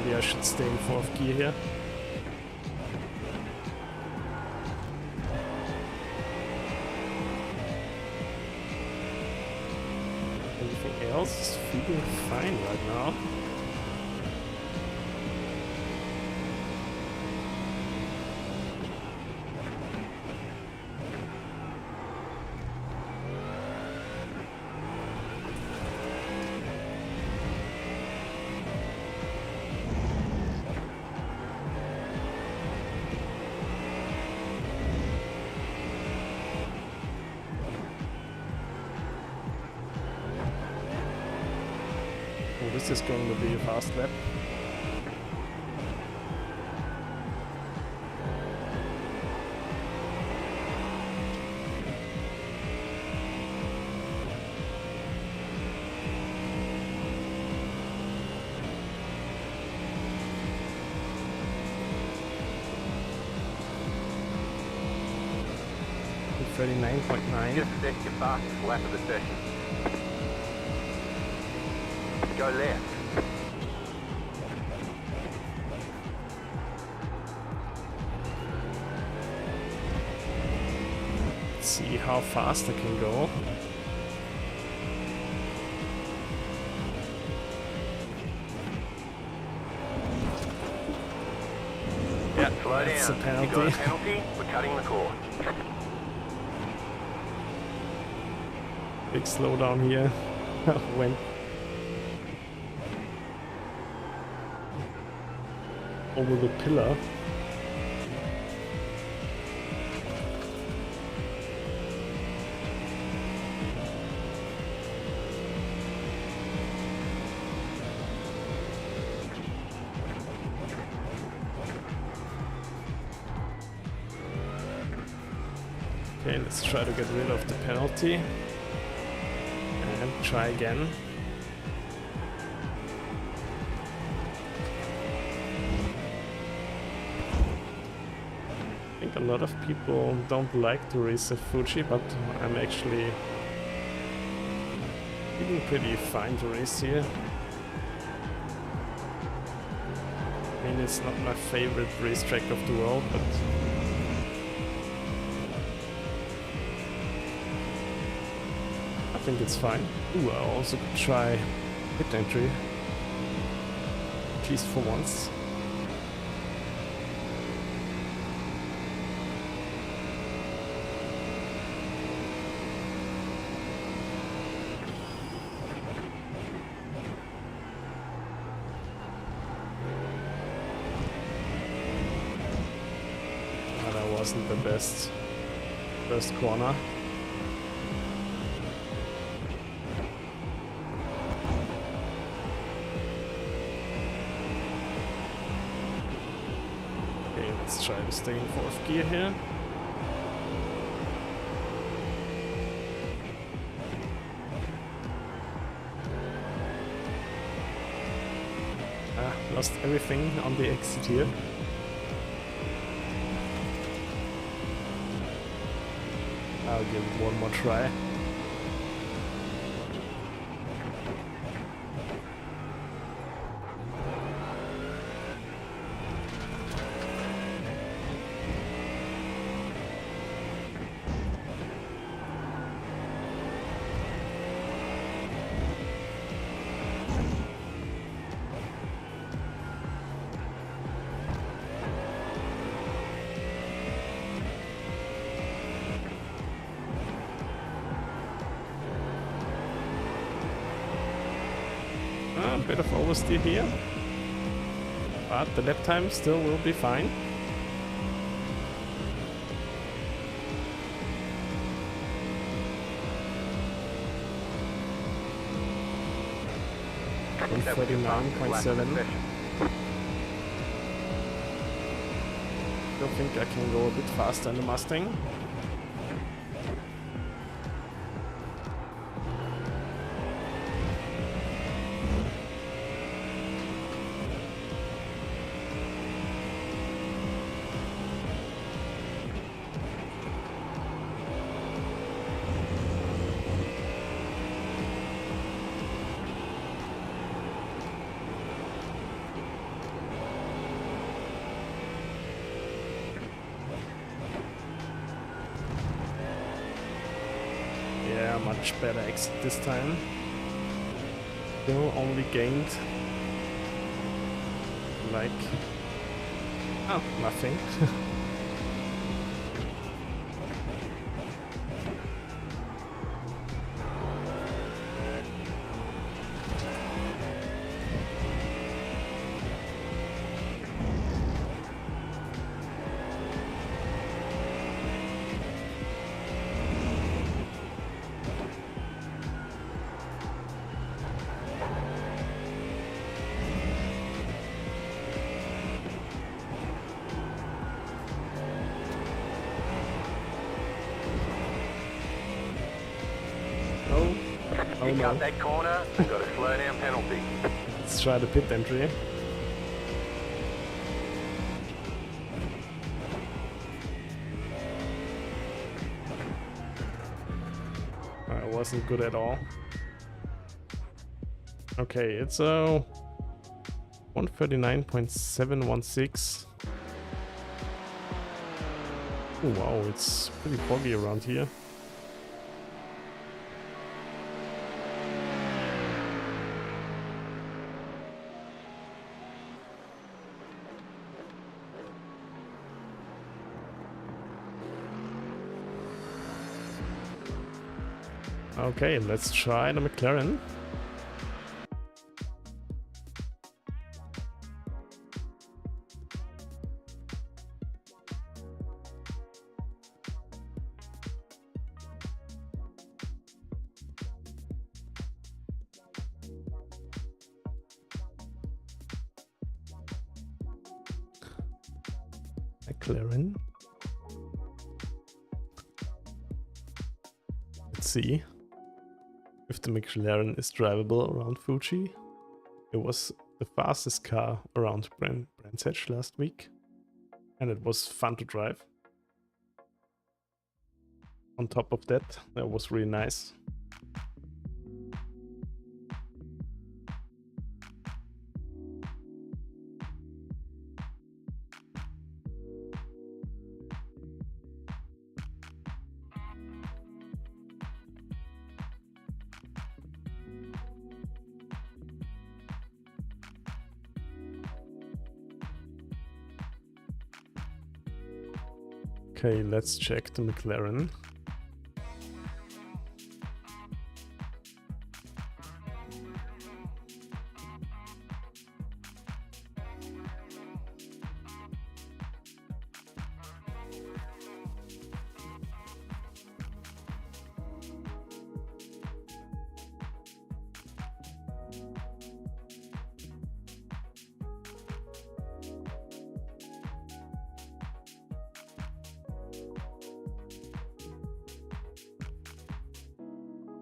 I should stay in 4th gear here. Anything else is feeling fine right now. Oh, this is going to be a fast lap. And 39.9. Just set your fastest lap of the session. Go left. Let's see how fast I can go. Yeah, Slow that's a down. penalty. You got a penalty. We're cutting the cord. Big slowdown here. Went over the pillar. Okay, let's try to get rid of the penalty and try again. I think a lot of people don't like to race at Fuji, but I'm actually feeling pretty fine to race here. I mean, it's not my favorite racetrack of the world, but think it's fine. Ooh, I also could try pit entry. At least for once. That wasn't the best first corner. Let's try to stay in 4th gear here. Lost everything on the exit here. I'll give it one more try. A bit of oversteer here, but the lap time still will be fine. And 39.7. Still think I can go a bit faster in the Mustang. Yeah, much better exit this time. Still only gained like nothing. You got that corner, you got a slow down penalty. Let's try the pit entry. It wasn't good at all. Okay, it's a 139.716. Oh wow, it's pretty foggy around here. Okay, let's try the McLaren. McLaren. Let's see if the McLaren is drivable around Fuji. It was the fastest car around Brands Hatch last week, and it was fun to drive. On top of that, that was really nice. Okay, let's check the McLaren.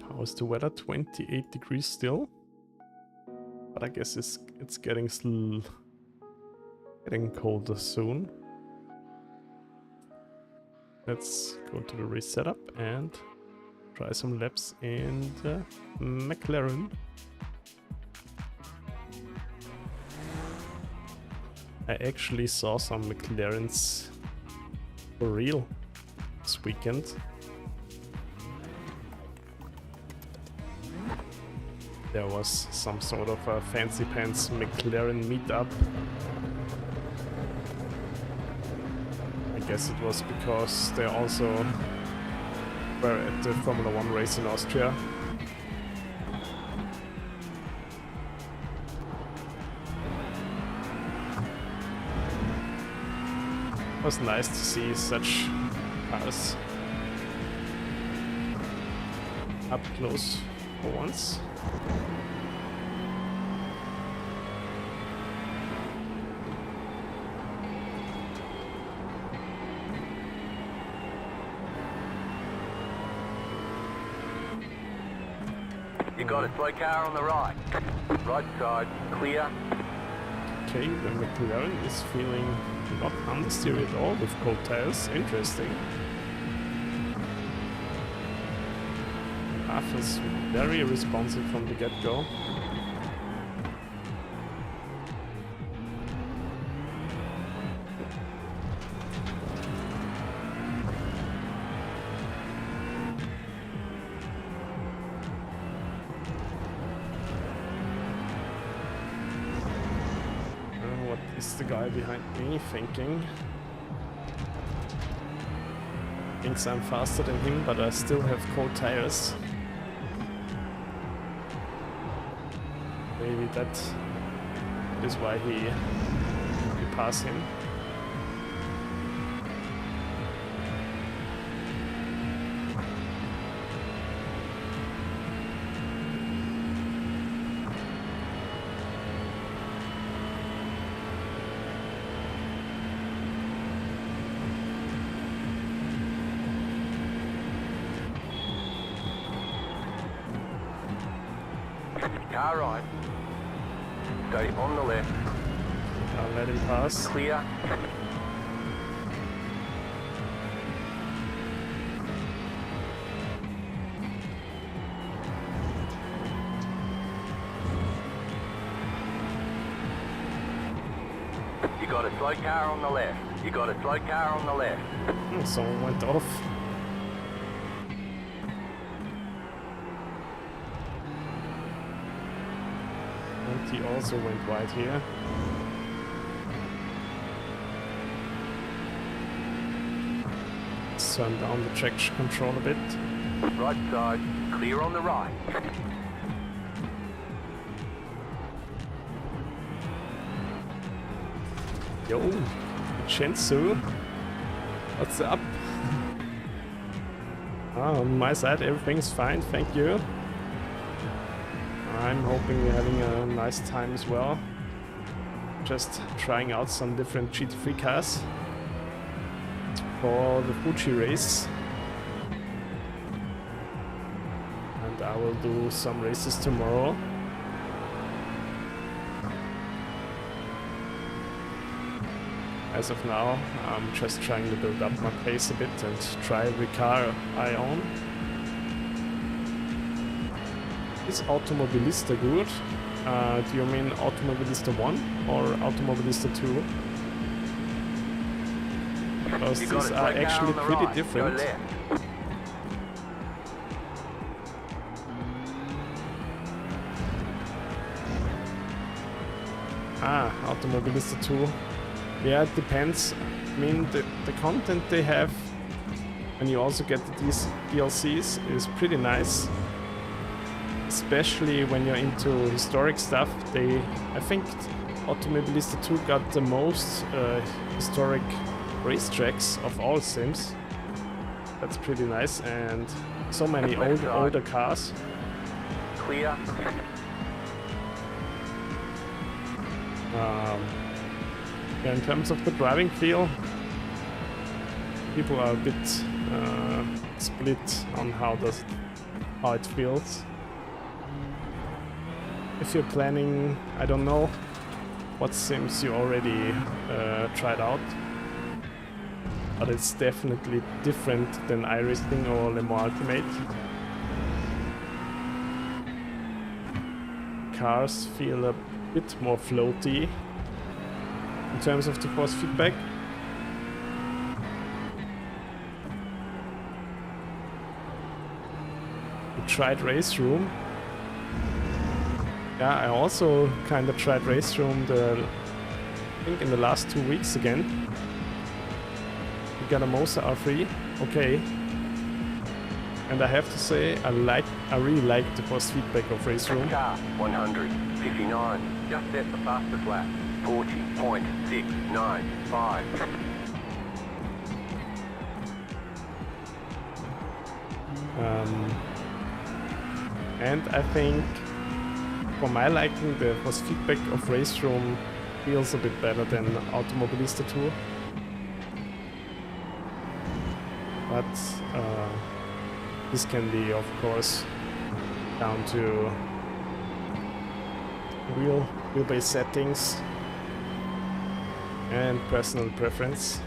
How is the weather? 28 degrees still, but I guess it's getting colder soon. Let's go to the race setup and try some laps in the McLaren. I actually saw some McLarens for real this weekend. There was some sort of a fancy pants McLaren meetup. I guess it was because they also were at the Formula 1 race in Austria. It was nice to see such cars up close for once. You got a slow car on the right. Right side, clear. Okay, the McLaren is feeling not understeer at all with cold tires. Interesting. Feels very responsive from the get-go. What is the guy behind me thinking? Thinks I'm faster than him, but I still have cold tires. Maybe that is why he passed him. Car right. Stay on the left. I'll let him pass. Clear. You got a slow car on the left. You got a slow car on the left. Someone went off. And he also went wide here. Let's turn down the traction control a bit. Right side, clear on the right. Yo, Shensu, what's up? On my side, everything's fine, thank you. I'm hoping you're having a nice time as well. Just trying out some different GT3 cars for the Fuji race. And I will do some races tomorrow. As of now, I'm just trying to build up my pace a bit and try every car I own. Is Automobilista good? Do you mean Automobilista 1 or Automobilista 2? Because these are actually pretty different. Automobilista 2. Yeah, it depends. I mean, the content they have when you also get these DLCs is pretty nice. Especially when you're into historic stuff. I think Automobilista 2 got the most historic racetracks of all sims. That's pretty nice, and so many older cars. Clear. In terms of the driving feel, people are a bit split on how it feels. If you're planning, I don't know what sims you already tried out, but it's definitely different than iracing or Le Mans Ultimate. Cars feel a bit more floaty in terms of the force feedback. We tried Race Room. Yeah, I also kind of tried Race Room I think in the last 2 weeks again. We got a Mosa R3, okay. And I have to say, I really like the force feedback of Race Room. Car 159, just set the fastest lap. 40.695. And I think, for my liking, the force feedback of Race Room feels a bit better than Automobilista 2. But this can be, of course, down to wheelbase settings and personal preference.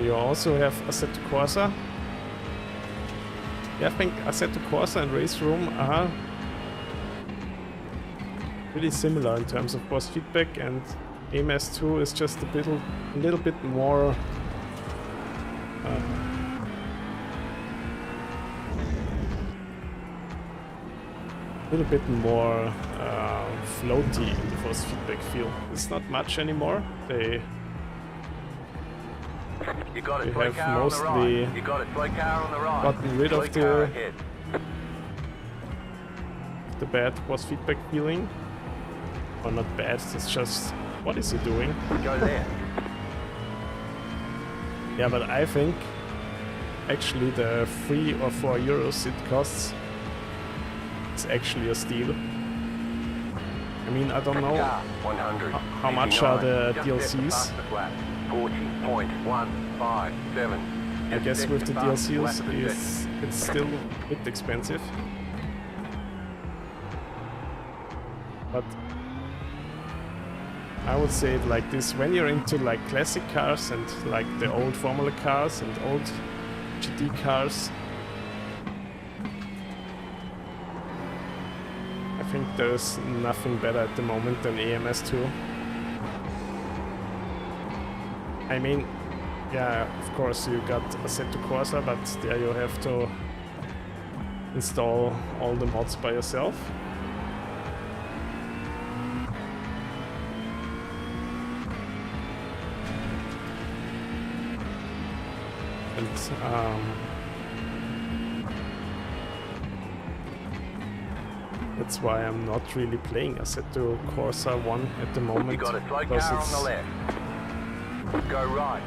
You also have Assetto Corsa. Yeah, I think Assetto Corsa and Race Room are pretty similar in terms of force feedback, and AMS2 is just a little bit more floaty in the force feedback feel. It's not much anymore. They have mostly gotten rid of the bad force feedback feeling. Or not bad, it's just, what is he doing? Go there. Yeah, but I think actually the 3 or 4 euros it costs is actually a steal. I mean, I don't know how much are the DLCs. 40.157. I guess with the DLCs it's still a bit expensive. But I would say it like this: when you're into like classic cars and like the old Formula cars and old GT cars, I think there's nothing better at the moment than AMS2. I mean, yeah, of course you got Assetto Corsa, but there you have to install all the mods by yourself. And that's why I'm not really playing Assetto Corsa 1 at the moment. You got a slow car on the left. Go right.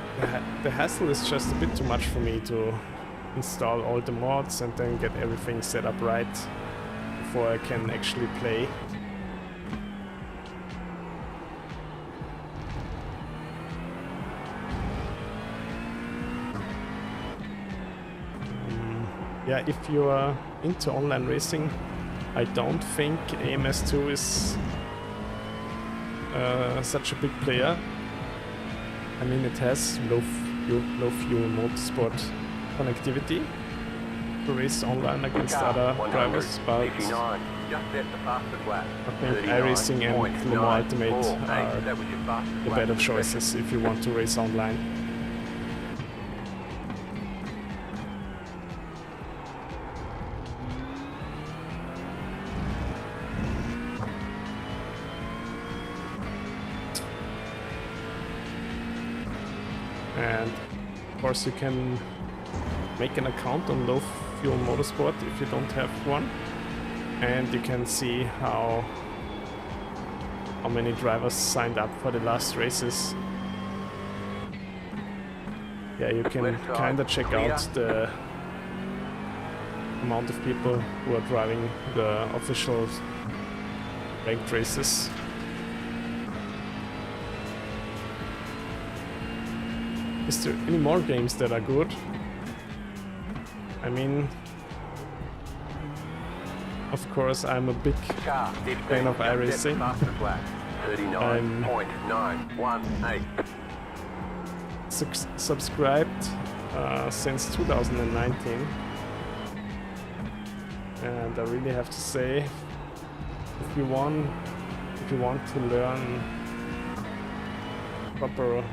The hassle is just a bit too much for me to install all the mods and then get everything set up right before I can actually play. Yeah, if you are into online racing, I don't think AMS2 is such a big player. I mean, it has low fuel motorsport connectivity to race online against other drivers, but I think iracing and Le Mans Ultimate are the better choices if you want to race online. And of course you can make an account on Low Fuel Motorsport if you don't have one, and you can see how many drivers signed up for the last races. Yeah, you can kinda check out the amount of people who are driving the official ranked races. Is there any more games that are good? I mean, of course, I'm a big fan of iracing. I'm subscribed since 2019, and I really have to say, if you want to learn proper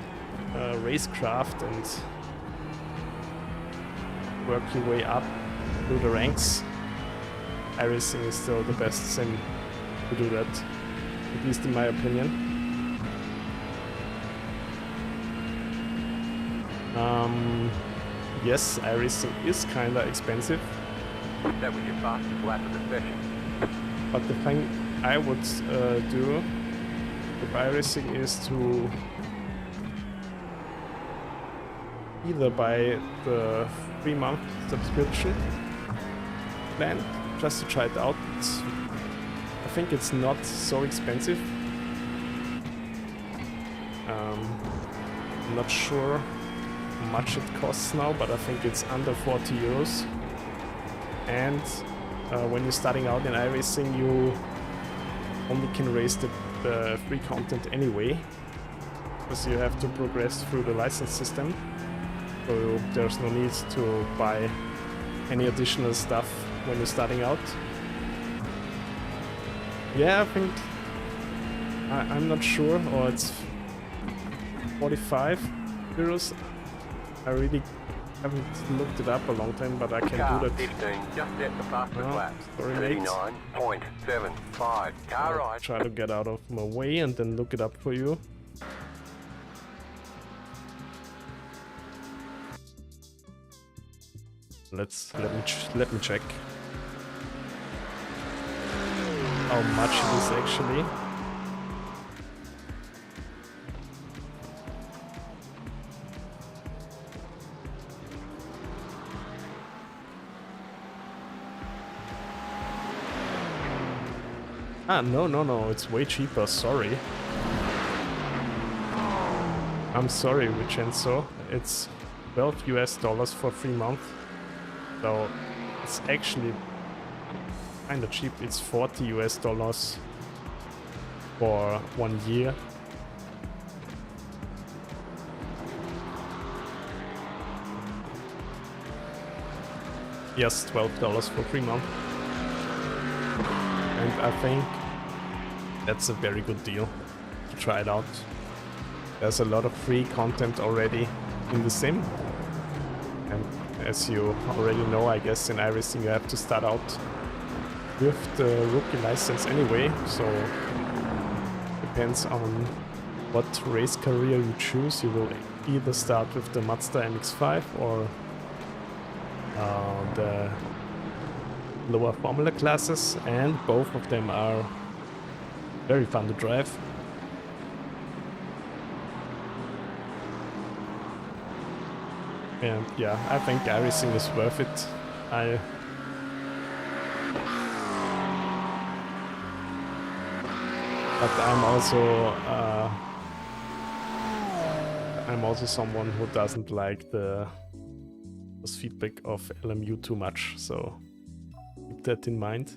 racecraft and work your way up through the ranks, iracing is still the best sim to do that, at least in my opinion. Yes, iracing is kinda expensive. That was your fastest lap of the session. But the thing I would do with iracing is to either buy the 3-month subscription plan just to try it out. I think it's not so expensive. I'm not sure how much it costs now, but I think it's under 40 euros. And when you're starting out in iracing, you only can race the free content anyway, because you have to progress through the license system. So there's no need to buy any additional stuff when you're starting out. Yeah, I think I'm not sure, or it's 45 euros. I really haven't looked it up a long time, but I can do that. 15, just at the fastest lap. Sorry, mate. 39.75. Car ride. Try to get out of my way and then look it up for you. Let me check how much it is actually. Ah, no, it's way cheaper, sorry. I'm sorry, Vincenzo. It's $12 for 3 months. So it's actually kinda cheap. It's $40 for 1 year. Yes, $12 for 3 months. And I think that's a very good deal to try it out. There's a lot of free content already in the sim. And as you already know, I guess in iracing you have to start out with the rookie license anyway, so depends on what race career you choose. You will either start with the Mazda MX-5 or the lower formula classes, and both of them are very fun to drive. And yeah, I think iracing is worth it. But I'm also someone who doesn't like the feedback of LMU too much, so keep that in mind.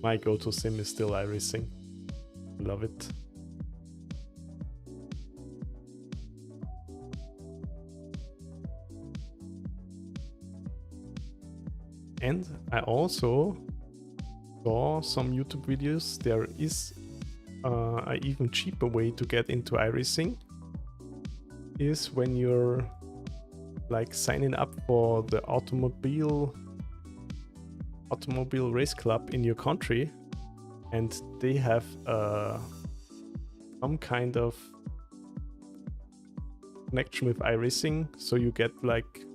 My go-to sim is still iracing. Love it. And I also saw some YouTube videos. There is an even cheaper way to get into iracing, is when you're like signing up for the automobile race club in your country, and they have some kind of connection with iracing, so you get like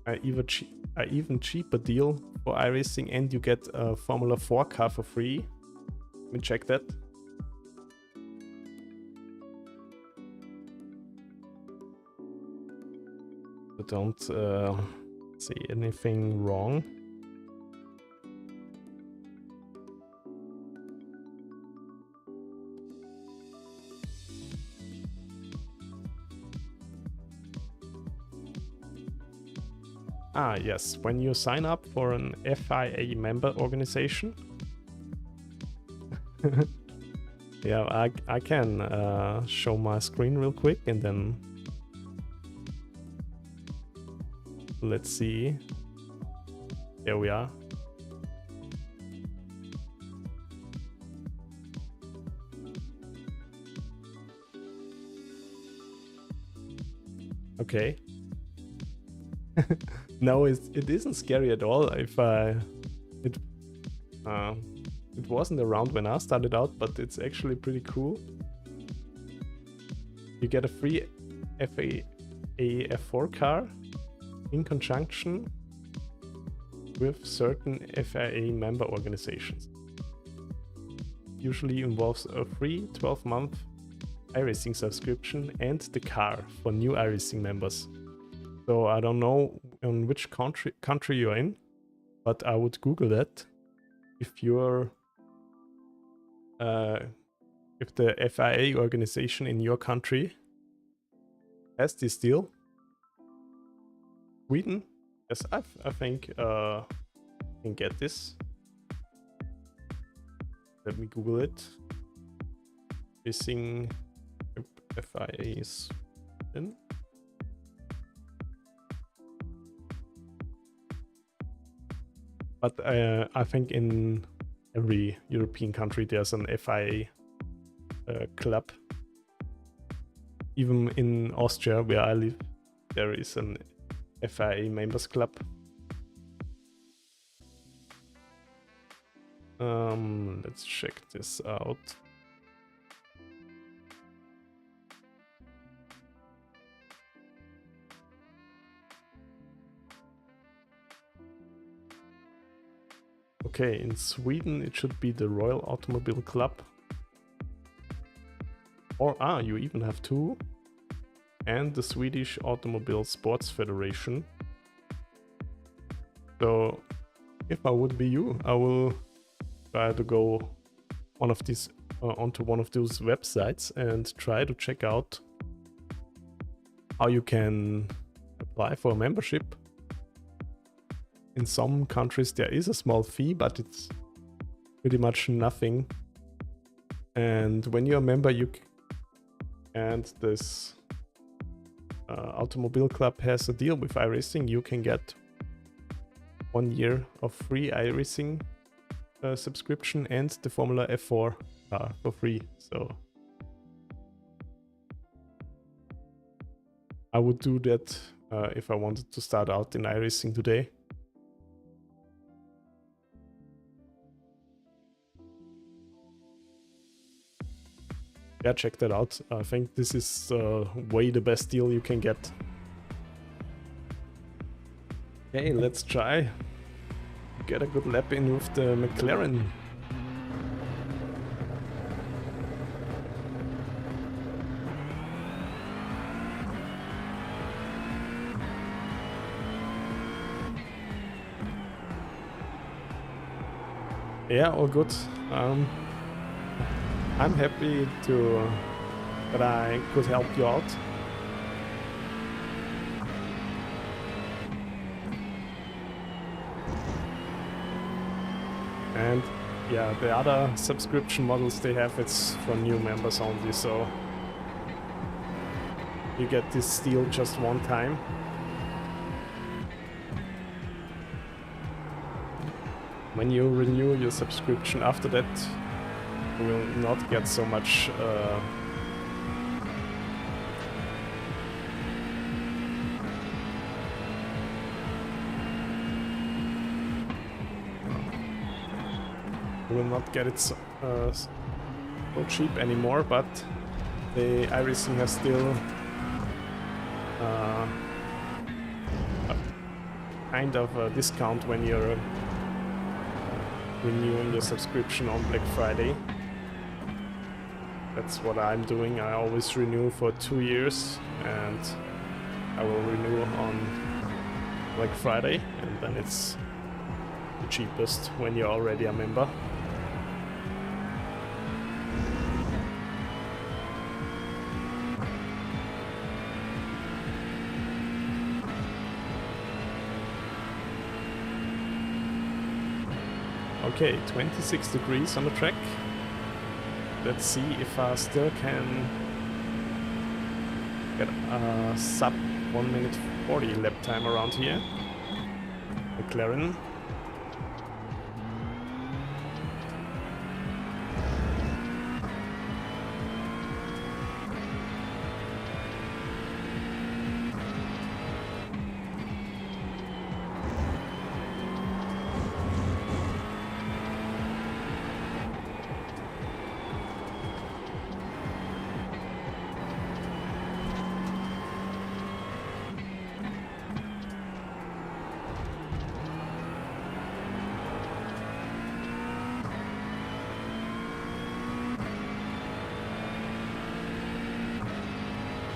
an even cheaper deal for iracing, and you get a Formula 4 car for free. Let me check that. I don't see anything wrong. Ah, yes, when you sign up for an FIA member organization. Yeah, I can show my screen real quick, and then let's see. There we are. Okay. No, it isn't scary at all. If it wasn't around when I started out, but it's actually pretty cool. You get a free FIA F4 car in conjunction with certain FIA member organizations. Usually involves a free 12-month iracing subscription and the car for new iracing members. So I don't know in which country you're in, but I would Google that. If you're if the FIA organization in your country has this deal. Sweden, yes, I think can get this. Let me Google it. Racing FIA Sweden. But I think in every European country there's an FIA club. Even in Austria, where I live, there is an FIA members club. Let's check this out. Okay, in Sweden it should be the Royal Automobile Club. Or you even have two. And the Swedish Automobile Sports Federation. So if I would be you, I will try to go onto one of those websites and try to check out how you can apply for a membership. In some countries there is a small fee, but it's pretty much nothing. And when you're a member, and this Automobile Club has a deal with iracing, you can get 1 year of free iracing subscription and the Formula F4 car for free. So I would do that if I wanted to start out in iracing today. Yeah, check that out. I think this is way the best deal you can get. Okay, let's try. Get a good lap in with the McLaren. Yeah, all good. I'm happy that I could help you out. And yeah, the other subscription models they have, it's for new members only, so you get this deal just one time. When you renew your subscription after that, you will not get so much you will not get it so cheap anymore, but the iracing has still a kind of a discount when you're renewing your subscription on Black Friday. That's what I'm doing. I always renew for 2 years, and I will renew on Black Friday, and then it's the cheapest when you're already a member. Okay, 26 degrees on the track. Let's see if I still can get a sub 1 minute 40 lap time around here. McLaren.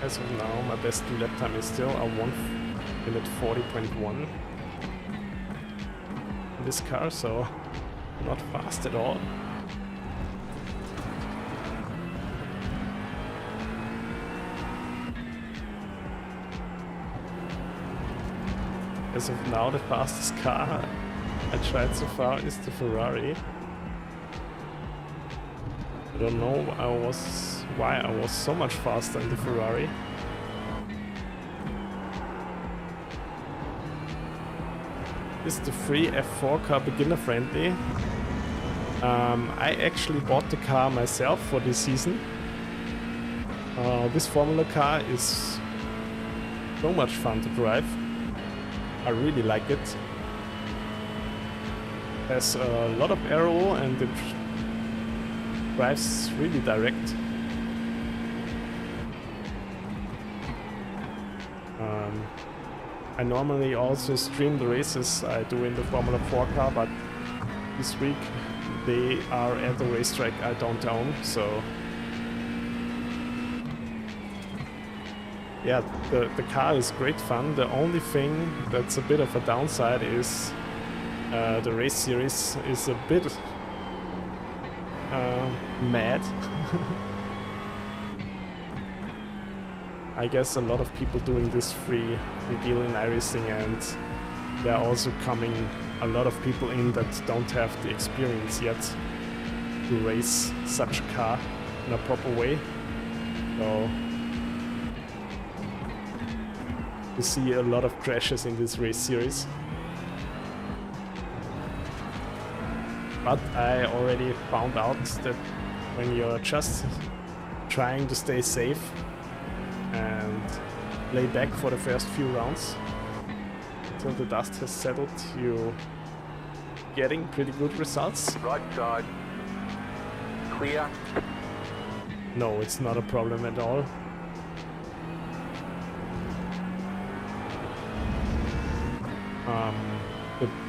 As of now, my best lap time is still a 1 minute 40.1 in this car, so not fast at all. As of now, the fastest car I tried so far is the Ferrari. I don't know why I was so much faster in the Ferrari. Is the free F4 car beginner friendly? I actually bought the car myself for this season. This Formula car is so much fun to drive. I really like it. Has a lot of aero and it drives really direct. I normally also stream the races I do in the Formula 4 car, but this week they are at the racetrack I don't own, so yeah, the car is great fun. The only thing that's a bit of a downside is the race series is a bit mad. I guess a lot of people doing this free deal in iracing, and there are also coming a lot of people in that don't have the experience yet to race such a car in a proper way. So you see a lot of crashes in this race series. But I already found out that when you're just trying to stay safe and lay back for the first few rounds until the dust has settled, you're getting pretty good results. Right side. Clear. No, it's not a problem at all.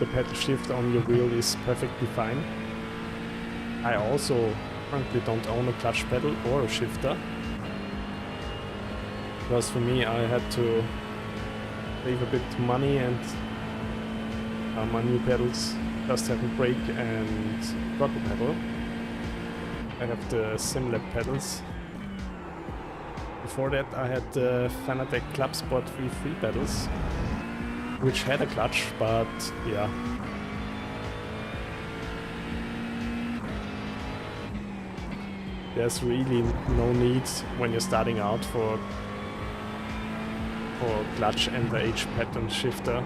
The pedal shift on your wheel is perfectly fine. I also currently don't own a clutch pedal or a shifter, because for me I had to save a bit money, and my new pedals just have a brake and throttle pedal. I have the Simlab pedals. Before that I had the Fanatec Club Sport V3 pedals, which had a clutch, but yeah. There's really no need when you're starting out for clutch and the H pattern shifter.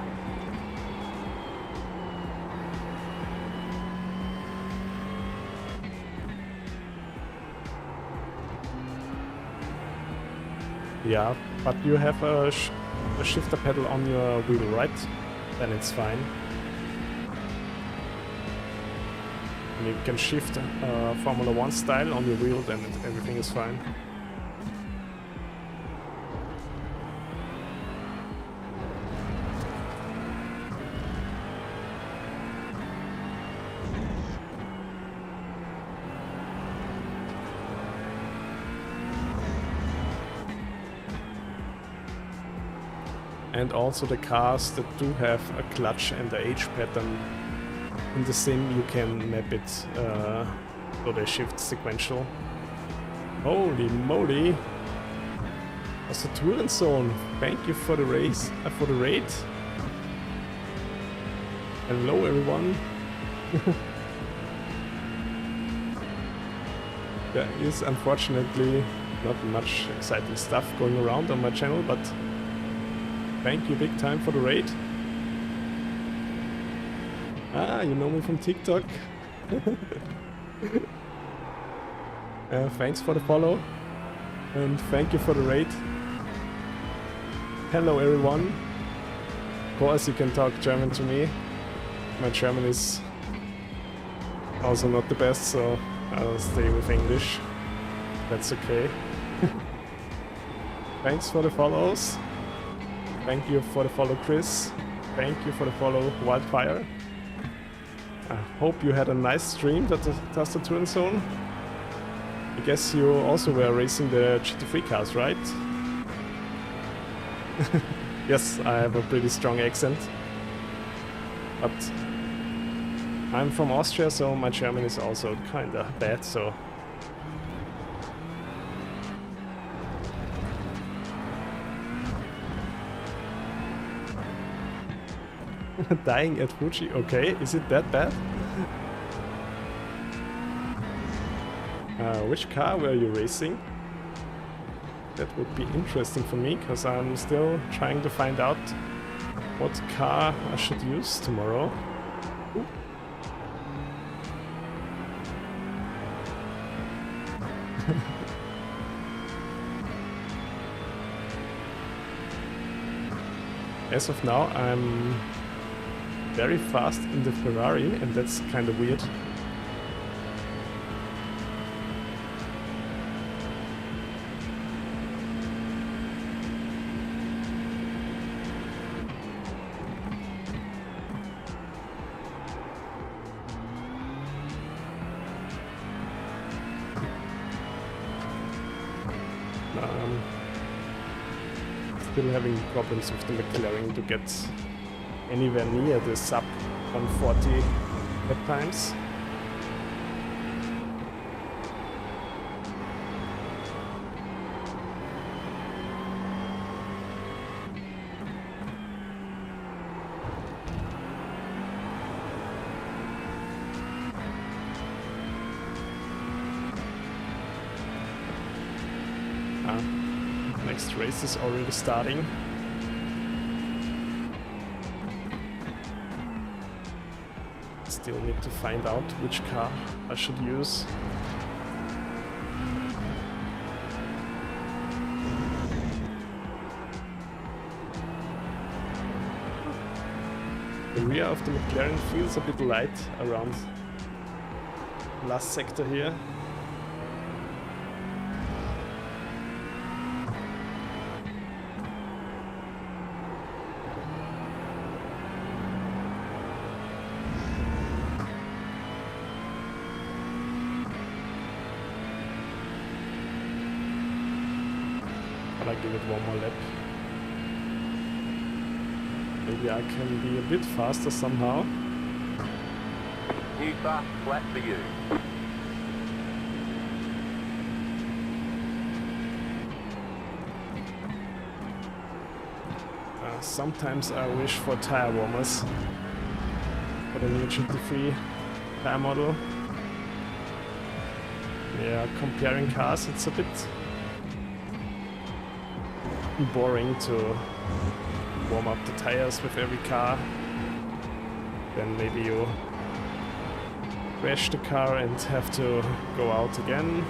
Yeah, but you have a shifter pedal on your wheel, right? Then it's fine. And you can shift Formula 1 style on your wheel, then everything is fine. And also the cars that do have a clutch and a H pattern in the sim, you can map it so they shift sequential. Holy moly! That's a Touren zone. Thank you for the race, for the raid. Hello everyone. There is unfortunately not much exciting stuff going around on my channel, but thank you big time for the raid. Ah, you know me from TikTok. Thanks for the follow. And thank you for the raid. Hello everyone. Of course you can talk German to me. My German is also not the best, so I'll stay with English. That's okay. Thanks for the follows. Thank you for the follow, Chris. Thank you for the follow, Wildfire. I hope you had a nice stream at the Touren Zone. I guess you also were racing the GT3 cars, right? Yes, I have a pretty strong accent. But I'm from Austria, so my German is also kinda bad, so... Dying at Fuji, okay, is it that bad? Which car were you racing? That would be interesting for me, because I'm still trying to find out what car I should use tomorrow. Ooh. As of now, I'm very fast in the Ferrari, and that's kind of weird. Still having problems with the McLaren to get anywhere near the sub 140 lap times. Next race is already starting. Still need to find out which car I should use. The rear of the McLaren feels a bit light around the last sector here. I'll give it one more lap. Maybe I can be a bit faster somehow. New fast flat for you. Sometimes I wish for tire warmers for the new GT3 tire model. Yeah, comparing cars, it's a bit boring to warm up the tires with every car. Then maybe you crash the car and have to go out again.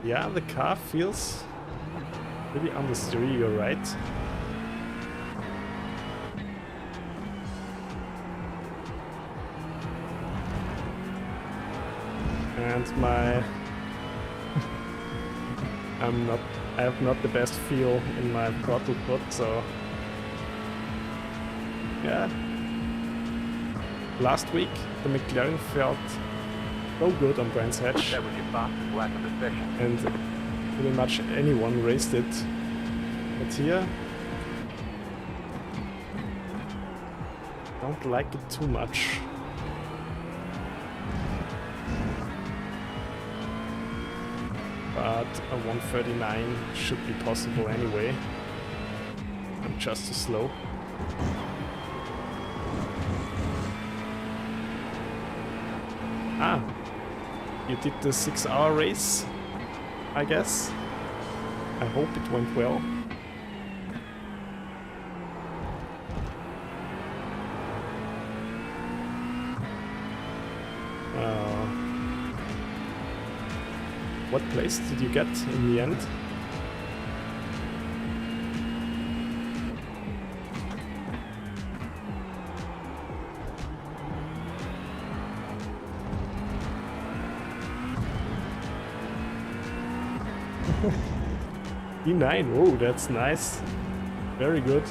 Yeah, the car feels really understeer, you're right. And I have not the best feel in my throttle foot, so yeah. Last week the McLaren felt so good on Brands Hatch, That was your fastest lap of the session. and pretty much anyone raced it. But here, don't like it too much. But a 139 should be possible anyway. I'm just too slow. Ah, you did the 6-hour race, I guess. I hope it went well. What place did you get in the end? E9, oh, that's nice. Very good.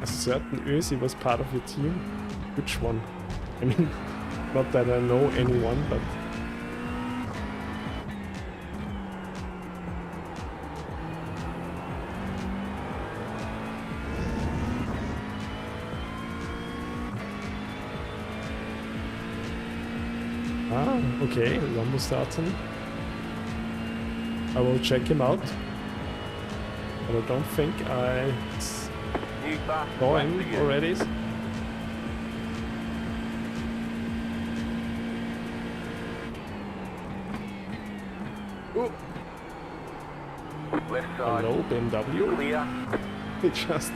A certain Ösi was part of your team. Which one? I mean, not that I know anyone, but... Ah, okay, Lambo starting. I will check him out. But I don't think I saw him already. Left side. Hello, BMW. Clear. He just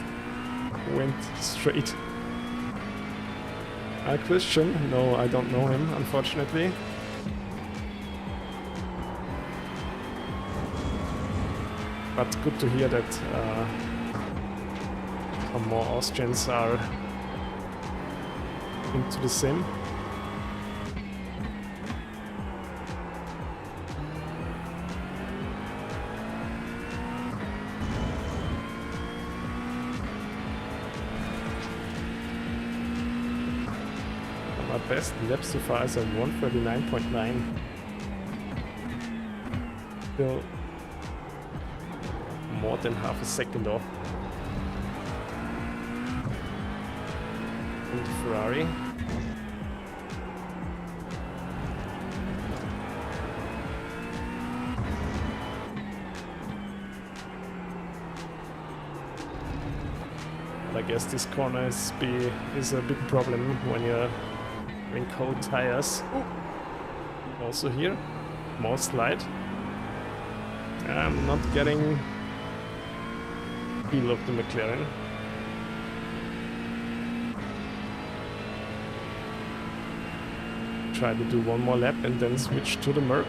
went straight. Christian? No, I don't know him, unfortunately. But good to hear that some more Austrians are into the sim. My best lap so far is a 139.9. Still more than half a second off from the Ferrari. But I guess this corner is a big problem when you're having cold tires. Also here, more slide. I'm not getting feel of the McLaren. Try to do one more lap and then switch to the Merc.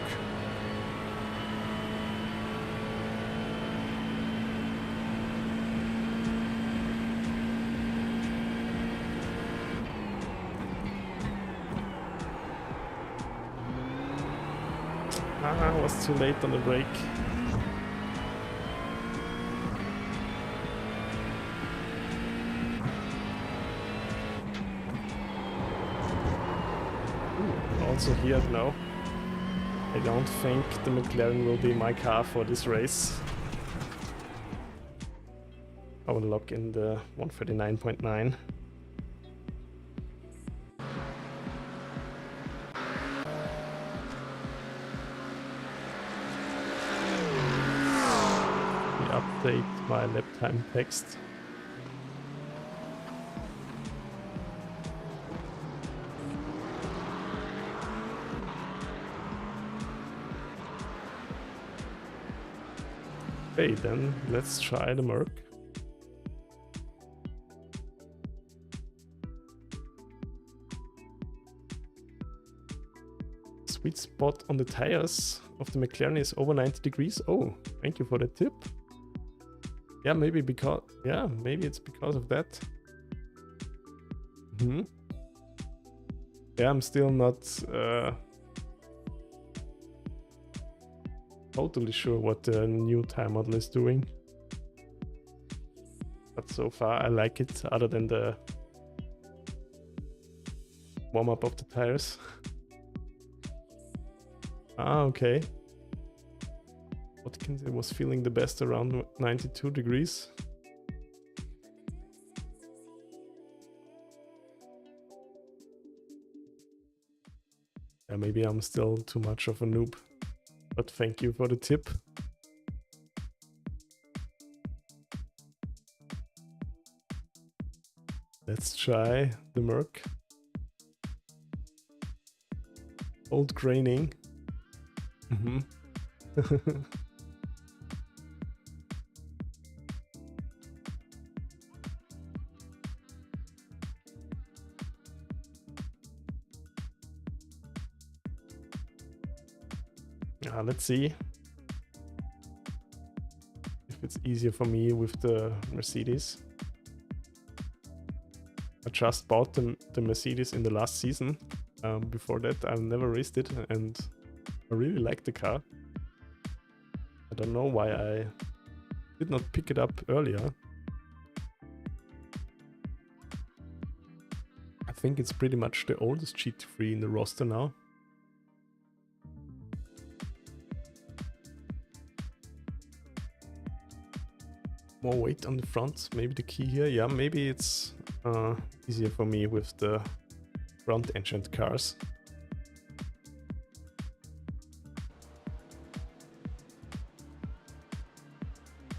I was too late on the brake. Also here, no. I don't think the McLaren will be my car for this race. I will lock in the 139.9. Update my lap time text. Okay, then let's try the Merc. Sweet spot on the tires of the McLaren is over 90 degrees. Oh, thank you for the tip. Yeah, maybe because... Yeah, maybe it's because of that. Yeah, I'm still not totally sure what the new tire model is doing. But so far I like it, other than the warm-up of the tires. Ah, okay. Watkins was feeling the best around 92 degrees. Yeah, maybe I'm still too much of a noob, but thank you for the tip. Let's try the Merc. Old graining. Let's see if it's easier for me with the Mercedes. I just bought the Mercedes in the last season. Before that, I've never raced it, and I really like the car. I don't know why I did not pick it up earlier. I think it's pretty much the oldest GT3 in the roster now. More weight on the front, maybe the key here. Yeah, maybe it's easier for me with the front engined cars.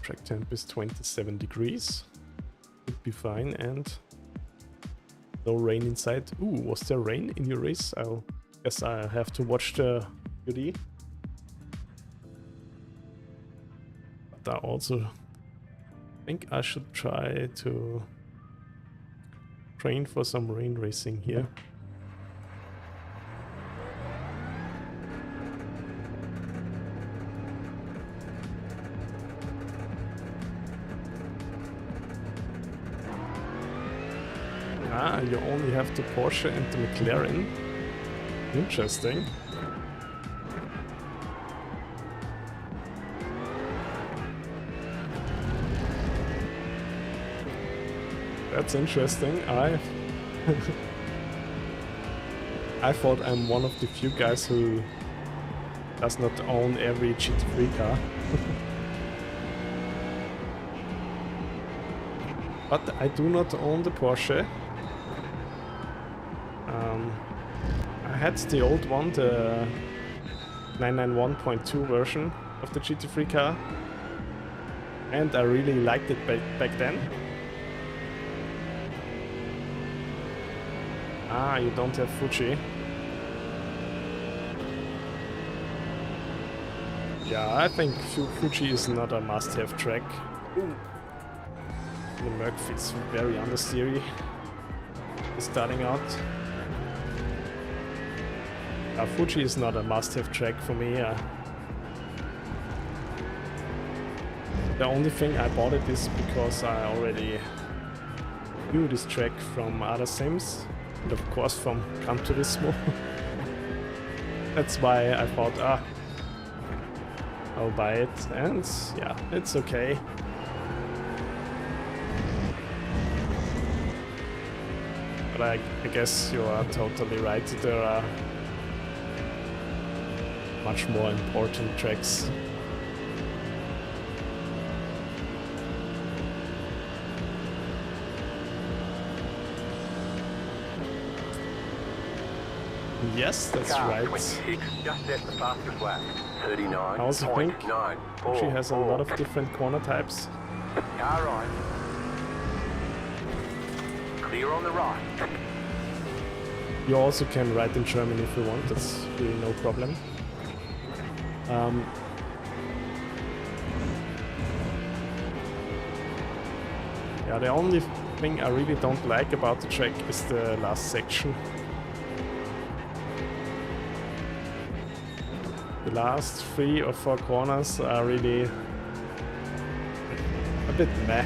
Track temp is 27 degrees. Would be fine, and no rain inside. Ooh, was there rain in your race? I guess I have to watch the UD. But I also think I should try to train for some rain racing here. Ah, you only have the Porsche and the McLaren. Interesting. That's interesting. I thought I'm one of the few guys who does not own every GT3 car. But I do not own the Porsche. I had the old one, the 991.2 version of the GT3 car, and I really liked it back then. Ah, you don't have Fuji. Yeah, I think Fuji is not a must-have track. Ooh. The Merc fits very understeery. Starting out. Fuji is not a must-have track for me. The only thing I bought it is because I already knew this track from other sims, and of course from Gran Turismo. That's why I thought, I'll buy it, and yeah, it's okay. But I guess you are totally right, there are much more important tracks. Yes, that's right. 26, just set the fastest lap. 39. I also think she has a lot of different corner types. Car right. Clear on the right. You also can ride in Germany if you want, that's really no problem. Yeah, the only thing I really don't like about the track is the last section. The last 3 or 4 corners are really a bit meh.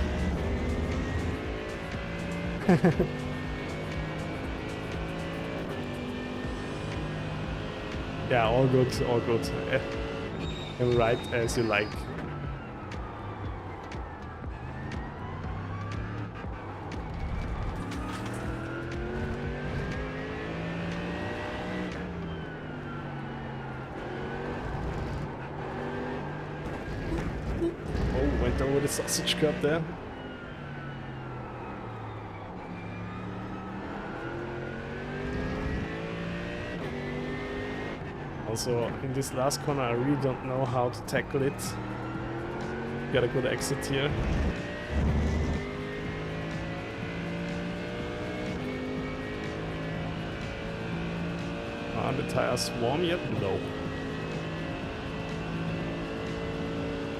Yeah, all good, all good. And ride as you like. Oh, went over the sausage curb there. Also, in this last corner, I really don't know how to tackle it. Got a good exit here. Are the tires warm yet? No.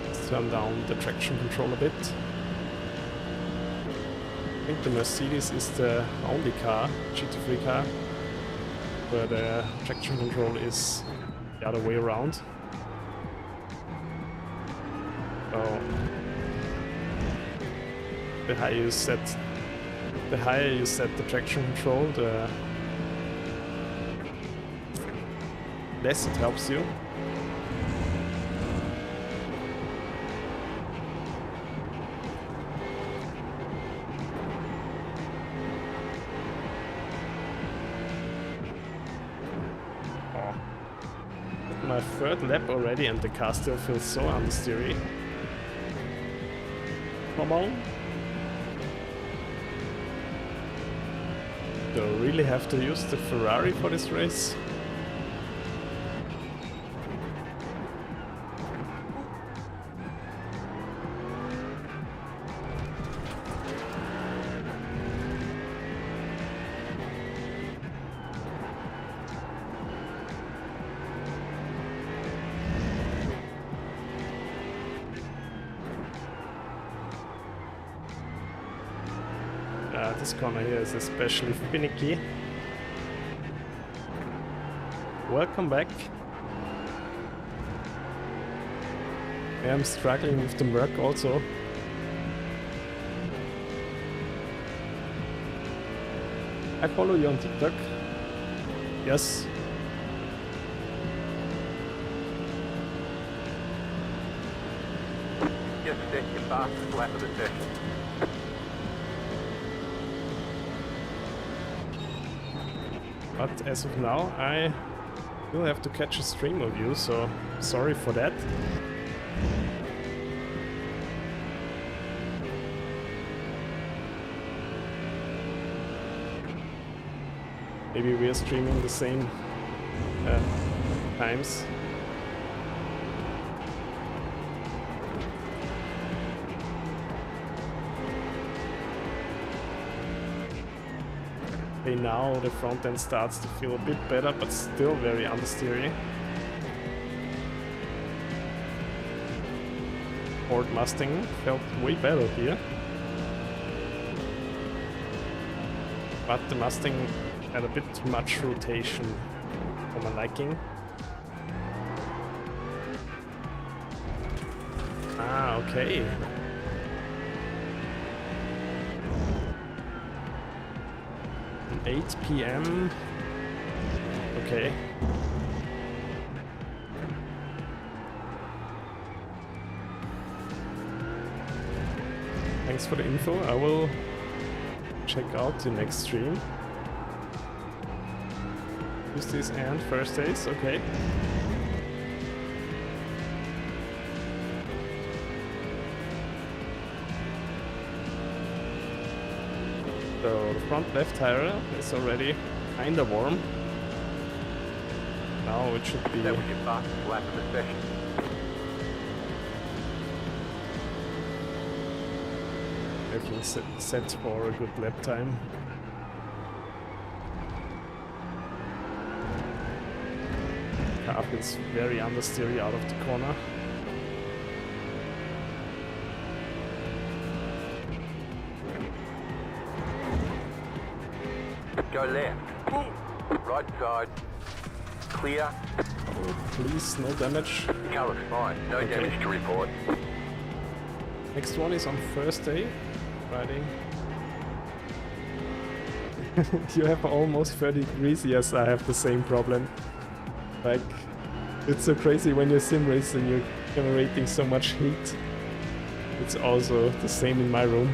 Let's turn down the traction control a bit. I think the Mercedes is the only car, GT3 car, where the traction control is the other way around. So the higher you set the traction control, the less it helps you. My third lap already and the car still feels so understeery. Come on. Do I really have to use the Ferrari for this race? This corner here is especially finicky. Welcome back. I'm struggling with the Merc also. I follow you on TikTok. Yes. Just set your fastest lap of the session. But as of now, I will have to catch a stream of you, so sorry for that. Maybe we are streaming the same times. Okay, now the front end starts to feel a bit better, but still very understeery. Ford Mustang felt way better here. But the Mustang had a bit too much rotation for my liking. Ah, okay. At 8 p.m. Okay. Thanks for the info. I will check out the next stream. Tuesdays and Thursdays, okay. So the front left tire is already kinda warm. Now it should be... That was your fastest lap of the session. Everything set for a good lap time. Car feels very understeery out of the corner. Go left. Right side. Clear. please, no damage. The car looks fine. No Okay. damage to report. Next one is on Thursday, riding. You have almost 30 degrees. Yes, I have the same problem. Like, it's so crazy when you're sim racing, you're generating so much heat. It's also the same in my room.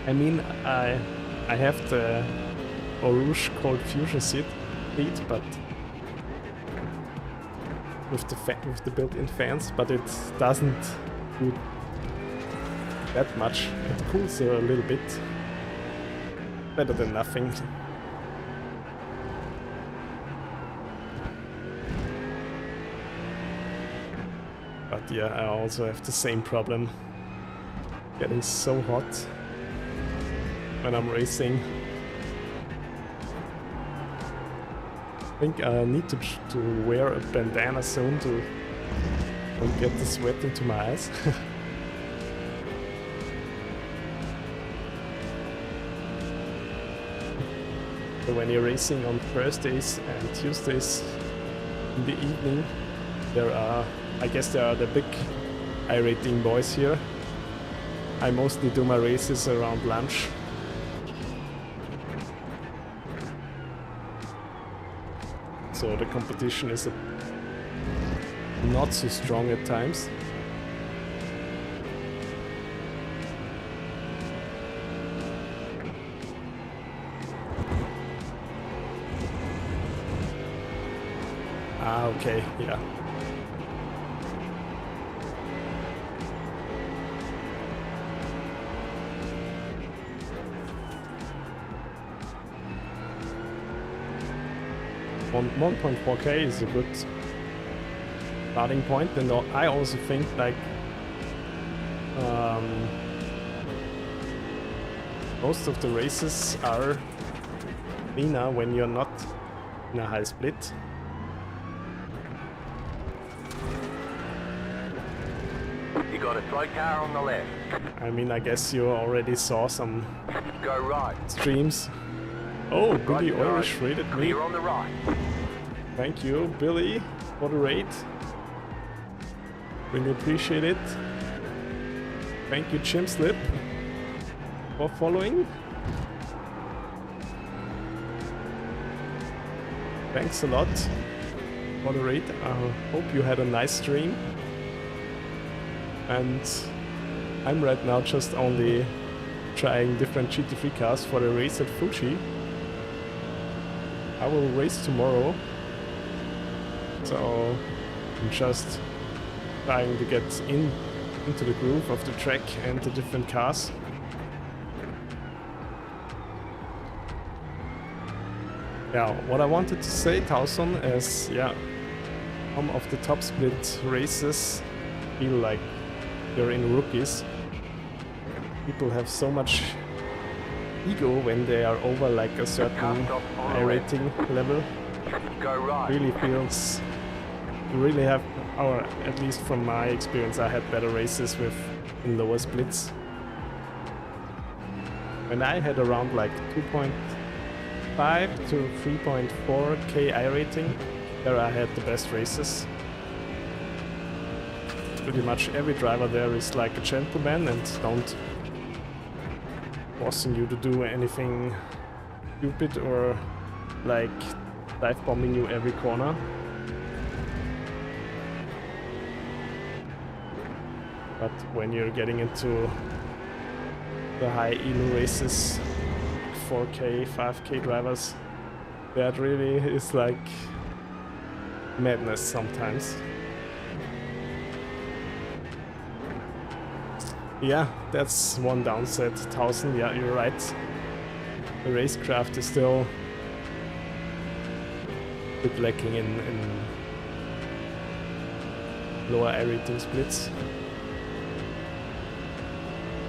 I mean, I have the Orange Cold Fusion seat, but with the built-in fans, but it doesn't do that much. It cools a little bit. Better than nothing. But yeah, I also have the same problem. Getting so hot when I'm racing. I think I need to wear a bandana soon to don't get the sweat into my eyes. So when you're racing on Thursdays and Tuesdays in the evening, I guess there are the big iracing boys here. I mostly do my races around lunch. So the competition is not so strong at times. Ah, okay, yeah. On 1.4K is a good starting point, and I also think like most of the races are cleaner when you're not in a high split. You got a slow car on the left. I mean, I guess you already saw some Go right. streams. Oh, Billy Right, Irish rated me. Clear on the right. Thank you, Billy, for the raid. Really appreciate it. Thank you, Chimslip, for following. Thanks a lot for the raid. I hope you had a nice stream. And I'm right now just only trying different GT3 cars for the race at Fuji. I will race tomorrow, so I'm just trying to get into the groove of the track and the different cars. Yeah, what I wanted to say, Towson, is yeah, some of the top split races feel like they're in rookies. People have so much ego when they are over like a certain rating level. Go right. Really feels you really have, or at least from my experience, I had better races with in lower splits. When I had around like 2.5 to 3.4k rating, there I had the best races. Pretty much every driver there is like a gentleman and don't forcing you to do anything stupid or like dive bombing you every corner. But when you're getting into the high elo races, 4k, 5k drivers, that really is like madness sometimes. Yeah, that's one downside. 1000, yeah, you're right. The racecraft is still a bit lacking in lower rating splits.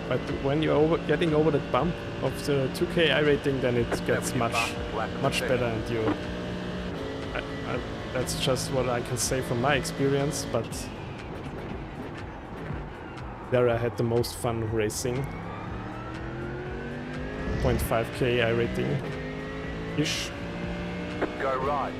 But when you're getting over that bump of the 2k rating, then it gets much better, and that's just what I can say from my experience, but there I had the most fun racing. 0.5k rating ish. Go right.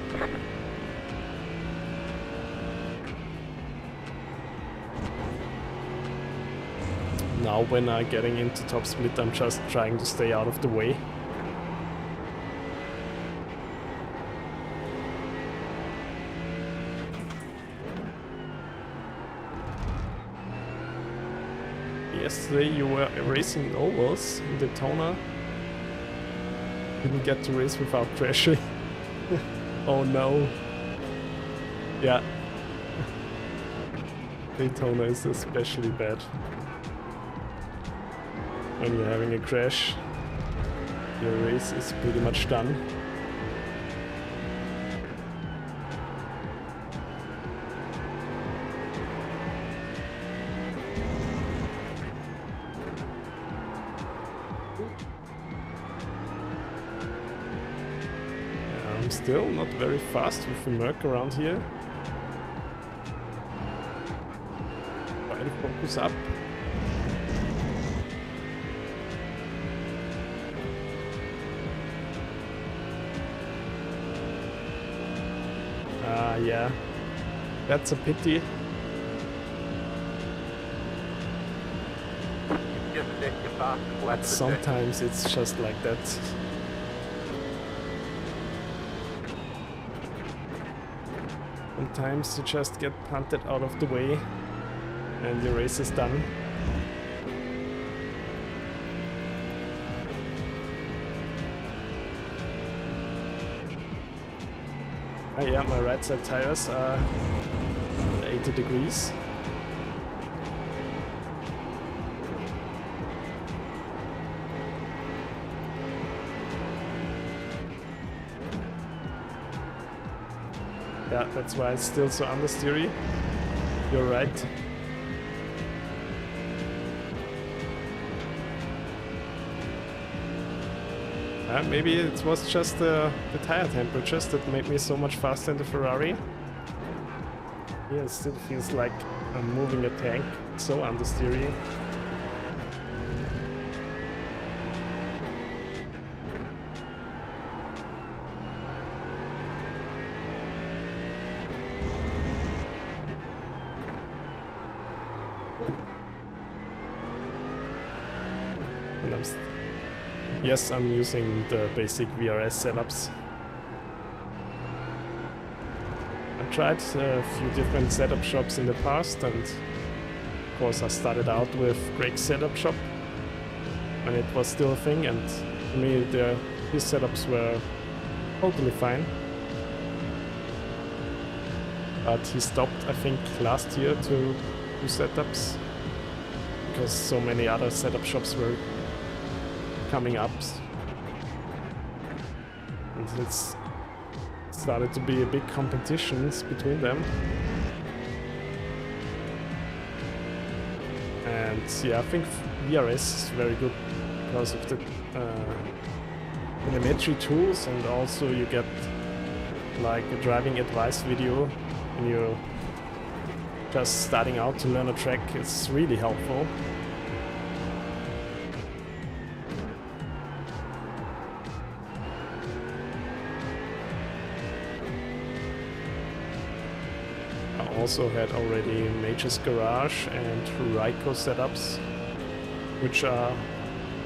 Now when I'm getting into top split, I'm just trying to stay out of the way. Yesterday you were racing in ovals in Daytona. Didn't get to race without crashing. Oh no. Yeah. Daytona is especially bad. When you're having a crash, your race is pretty much done. I'm still not very fast with the Merc around here. Try to focus up. Yeah, that's a pity. But sometimes it's just like that. Sometimes you just get punted out of the way and your race is done. Yeah, my right side tires are 80 degrees. Yeah, that's why it's still so understeery. You're right. Maybe it was just the tire temperatures that made me so much faster in the Ferrari. Yeah, it still feels like I'm moving a tank, so understeery. And yes, I'm using the basic VRS setups. I tried a few different setup shops in the past, and of course I started out with Greg's setup shop when it was still a thing, and to me his setups were totally fine. But he stopped, I think, last year to do setups because so many other setup shops were coming up, and it's started to be a big competitions between them. And yeah, I think VRS is very good because of the telemetry tools, and also you get like a driving advice video when you're just starting out to learn a track. It's really helpful. Also had already Major's Garage and Raiko setups, which are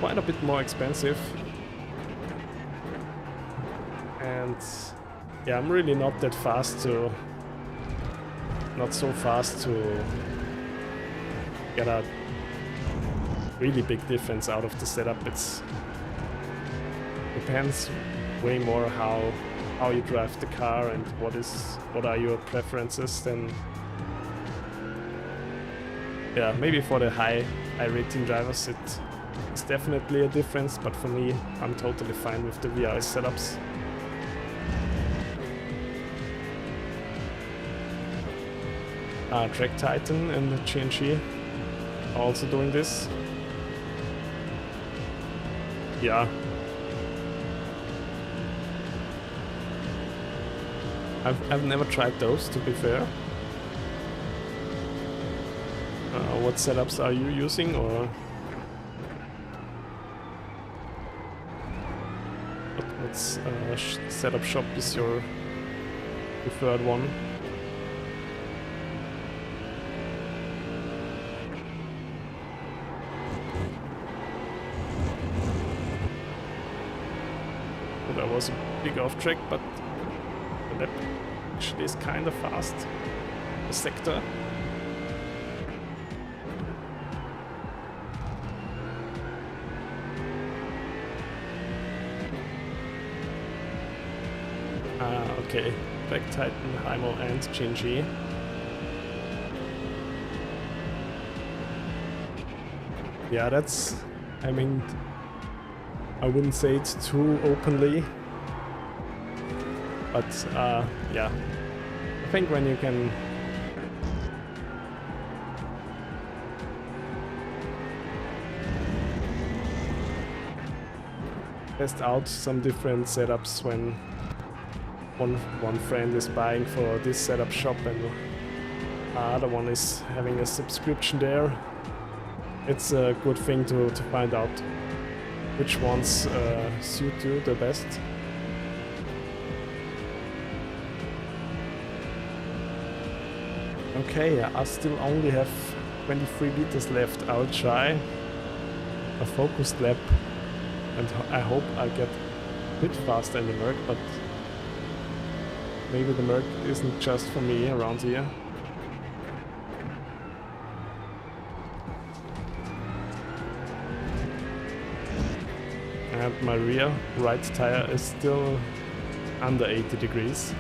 quite a bit more expensive. And yeah, I'm really not so fast to get a really big difference out of the setup. It depends way more how you drive the car and what are your preferences. Then yeah, maybe for the high rating drivers it's definitely a difference, but for me, I'm totally fine with the VRS setups. Track Titan and the GNG are also doing this. Yeah. I've never tried those, to be fair. What setups are you using, or what setup shop is your preferred one? But I was a big off track, but the lap actually is kind of fast. The sector. Okay, Black Titan, Heimo and Shinji. Yeah, that's, I mean, I wouldn't say it too openly, but yeah, I think when you can test out some different setups when one friend is buying for this setup shop and the other one is having a subscription there, it's a good thing to find out which ones suit you the best. Okay, I still only have 23 liters left. I'll try a focused lap and I hope I get a bit faster in the Merc, but maybe the Merc isn't just for me around here. And my rear right tire is still under 80 degrees.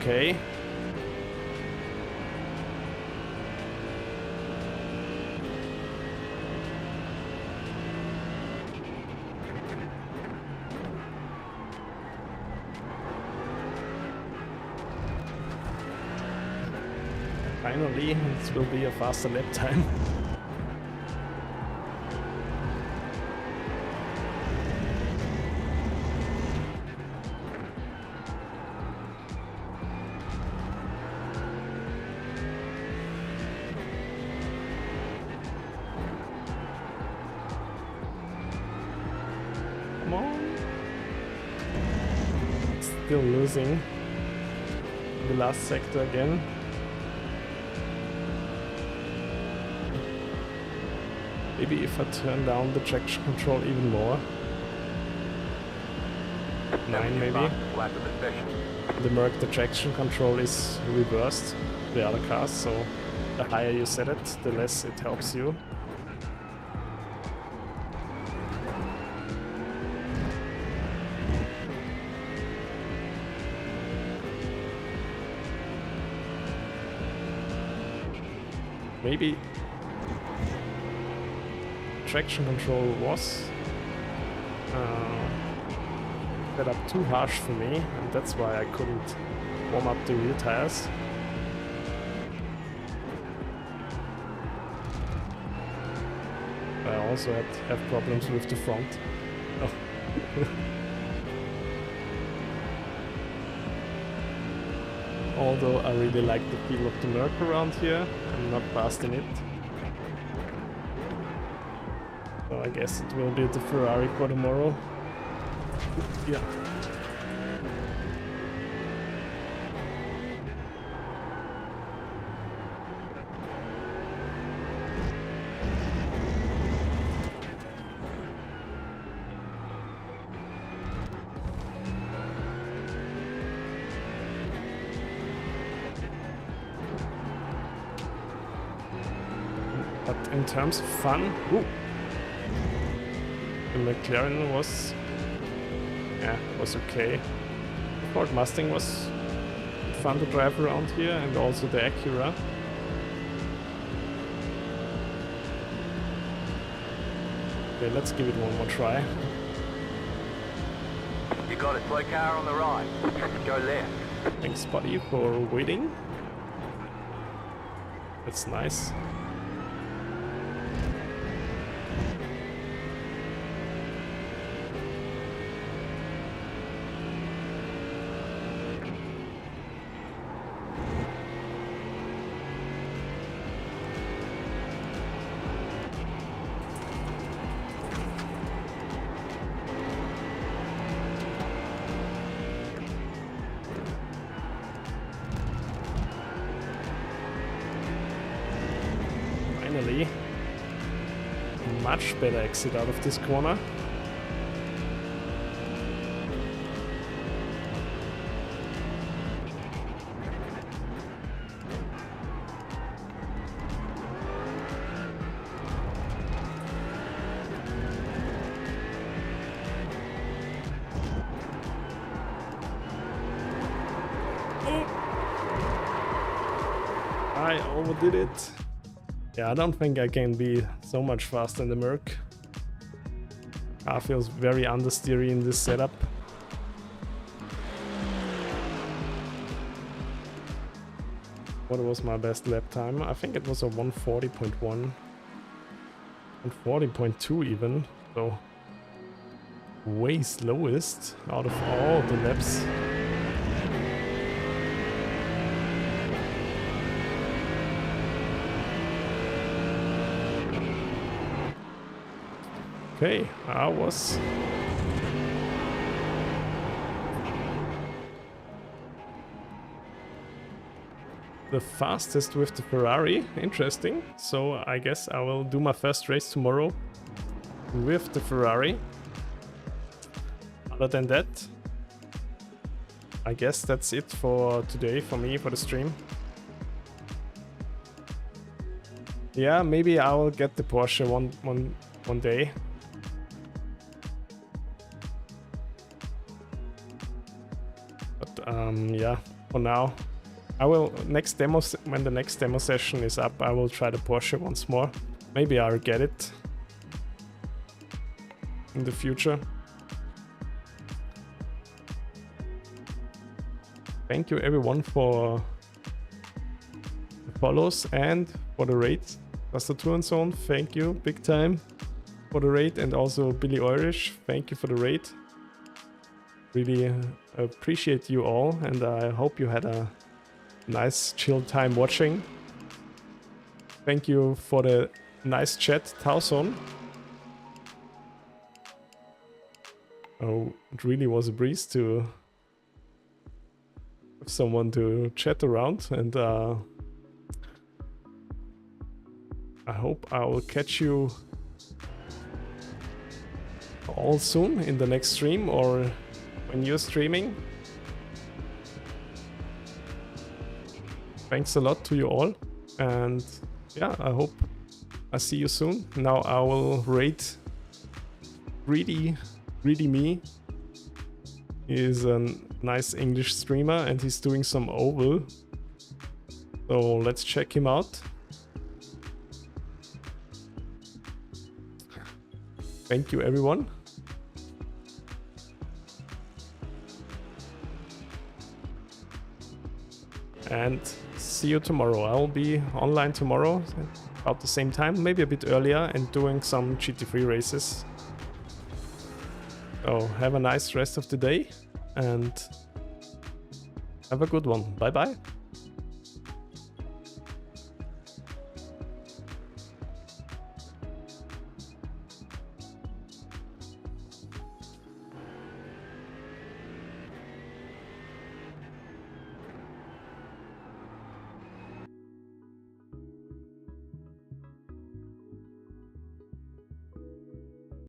Okay. Finally, it will be a faster lap time. Come on. Still losing the last sector again. Maybe if I turn down the traction control even more. 9 maybe. The Merc, the traction control is reversed to the other cars, so the higher you set it, the less it helps you. Maybe traction control was set up too harsh for me, and that's why I couldn't warm up the rear tires. I also have problems with the front. Oh. Although I really like the feel of the Merc around here, I'm not fast in it. So I guess it will be the Ferrari for tomorrow. Yeah. But in terms of fun, the McLaren was okay. The Ford Mustang was fun to drive around here, and also the Acura. Okay, let's give it one more try. You got it, slow car on the right. Go left. Thanks, buddy, for waiting. That's nice. finally. Much better exit out of this corner. I overdid it. Yeah, I don't think I can be so much faster in the Merc. Car feels very understeery in this setup. What was my best lap time? I think it was a 140.1 and 40.2 even, so way slowest out of all the laps. Okay, I was the fastest with the Ferrari. Interesting. So I guess I will do my first race tomorrow with the Ferrari. Other than that, I guess that's it for today for me, for the stream. Yeah, maybe I will get the Porsche one day. Yeah, for now, I will when the next demo session is up, I will try the Porsche once more. Maybe I'll get it in the future. Thank you everyone for the follows and for the rates. Tastatur and Zone, thank you big time for the rate, and also Billy Irish, thank you for the rate. Really appreciate you all, and I hope you had a nice chill time watching. Thank you for the nice chat, Tauson. Oh, it really was a breeze to have someone to chat around, and I hope I will catch you all soon in the next stream or when you're streaming. Thanks a lot to you all, and yeah, I hope I see you soon. Now I will rate Greedy Me. He is a nice English streamer and he's doing some oval, so let's check him out. Thank you everyone. And see you tomorrow. I will be online tomorrow about the same time, maybe a bit earlier, and doing some GT3 races. So have a nice rest of the day and have a good one. Bye bye.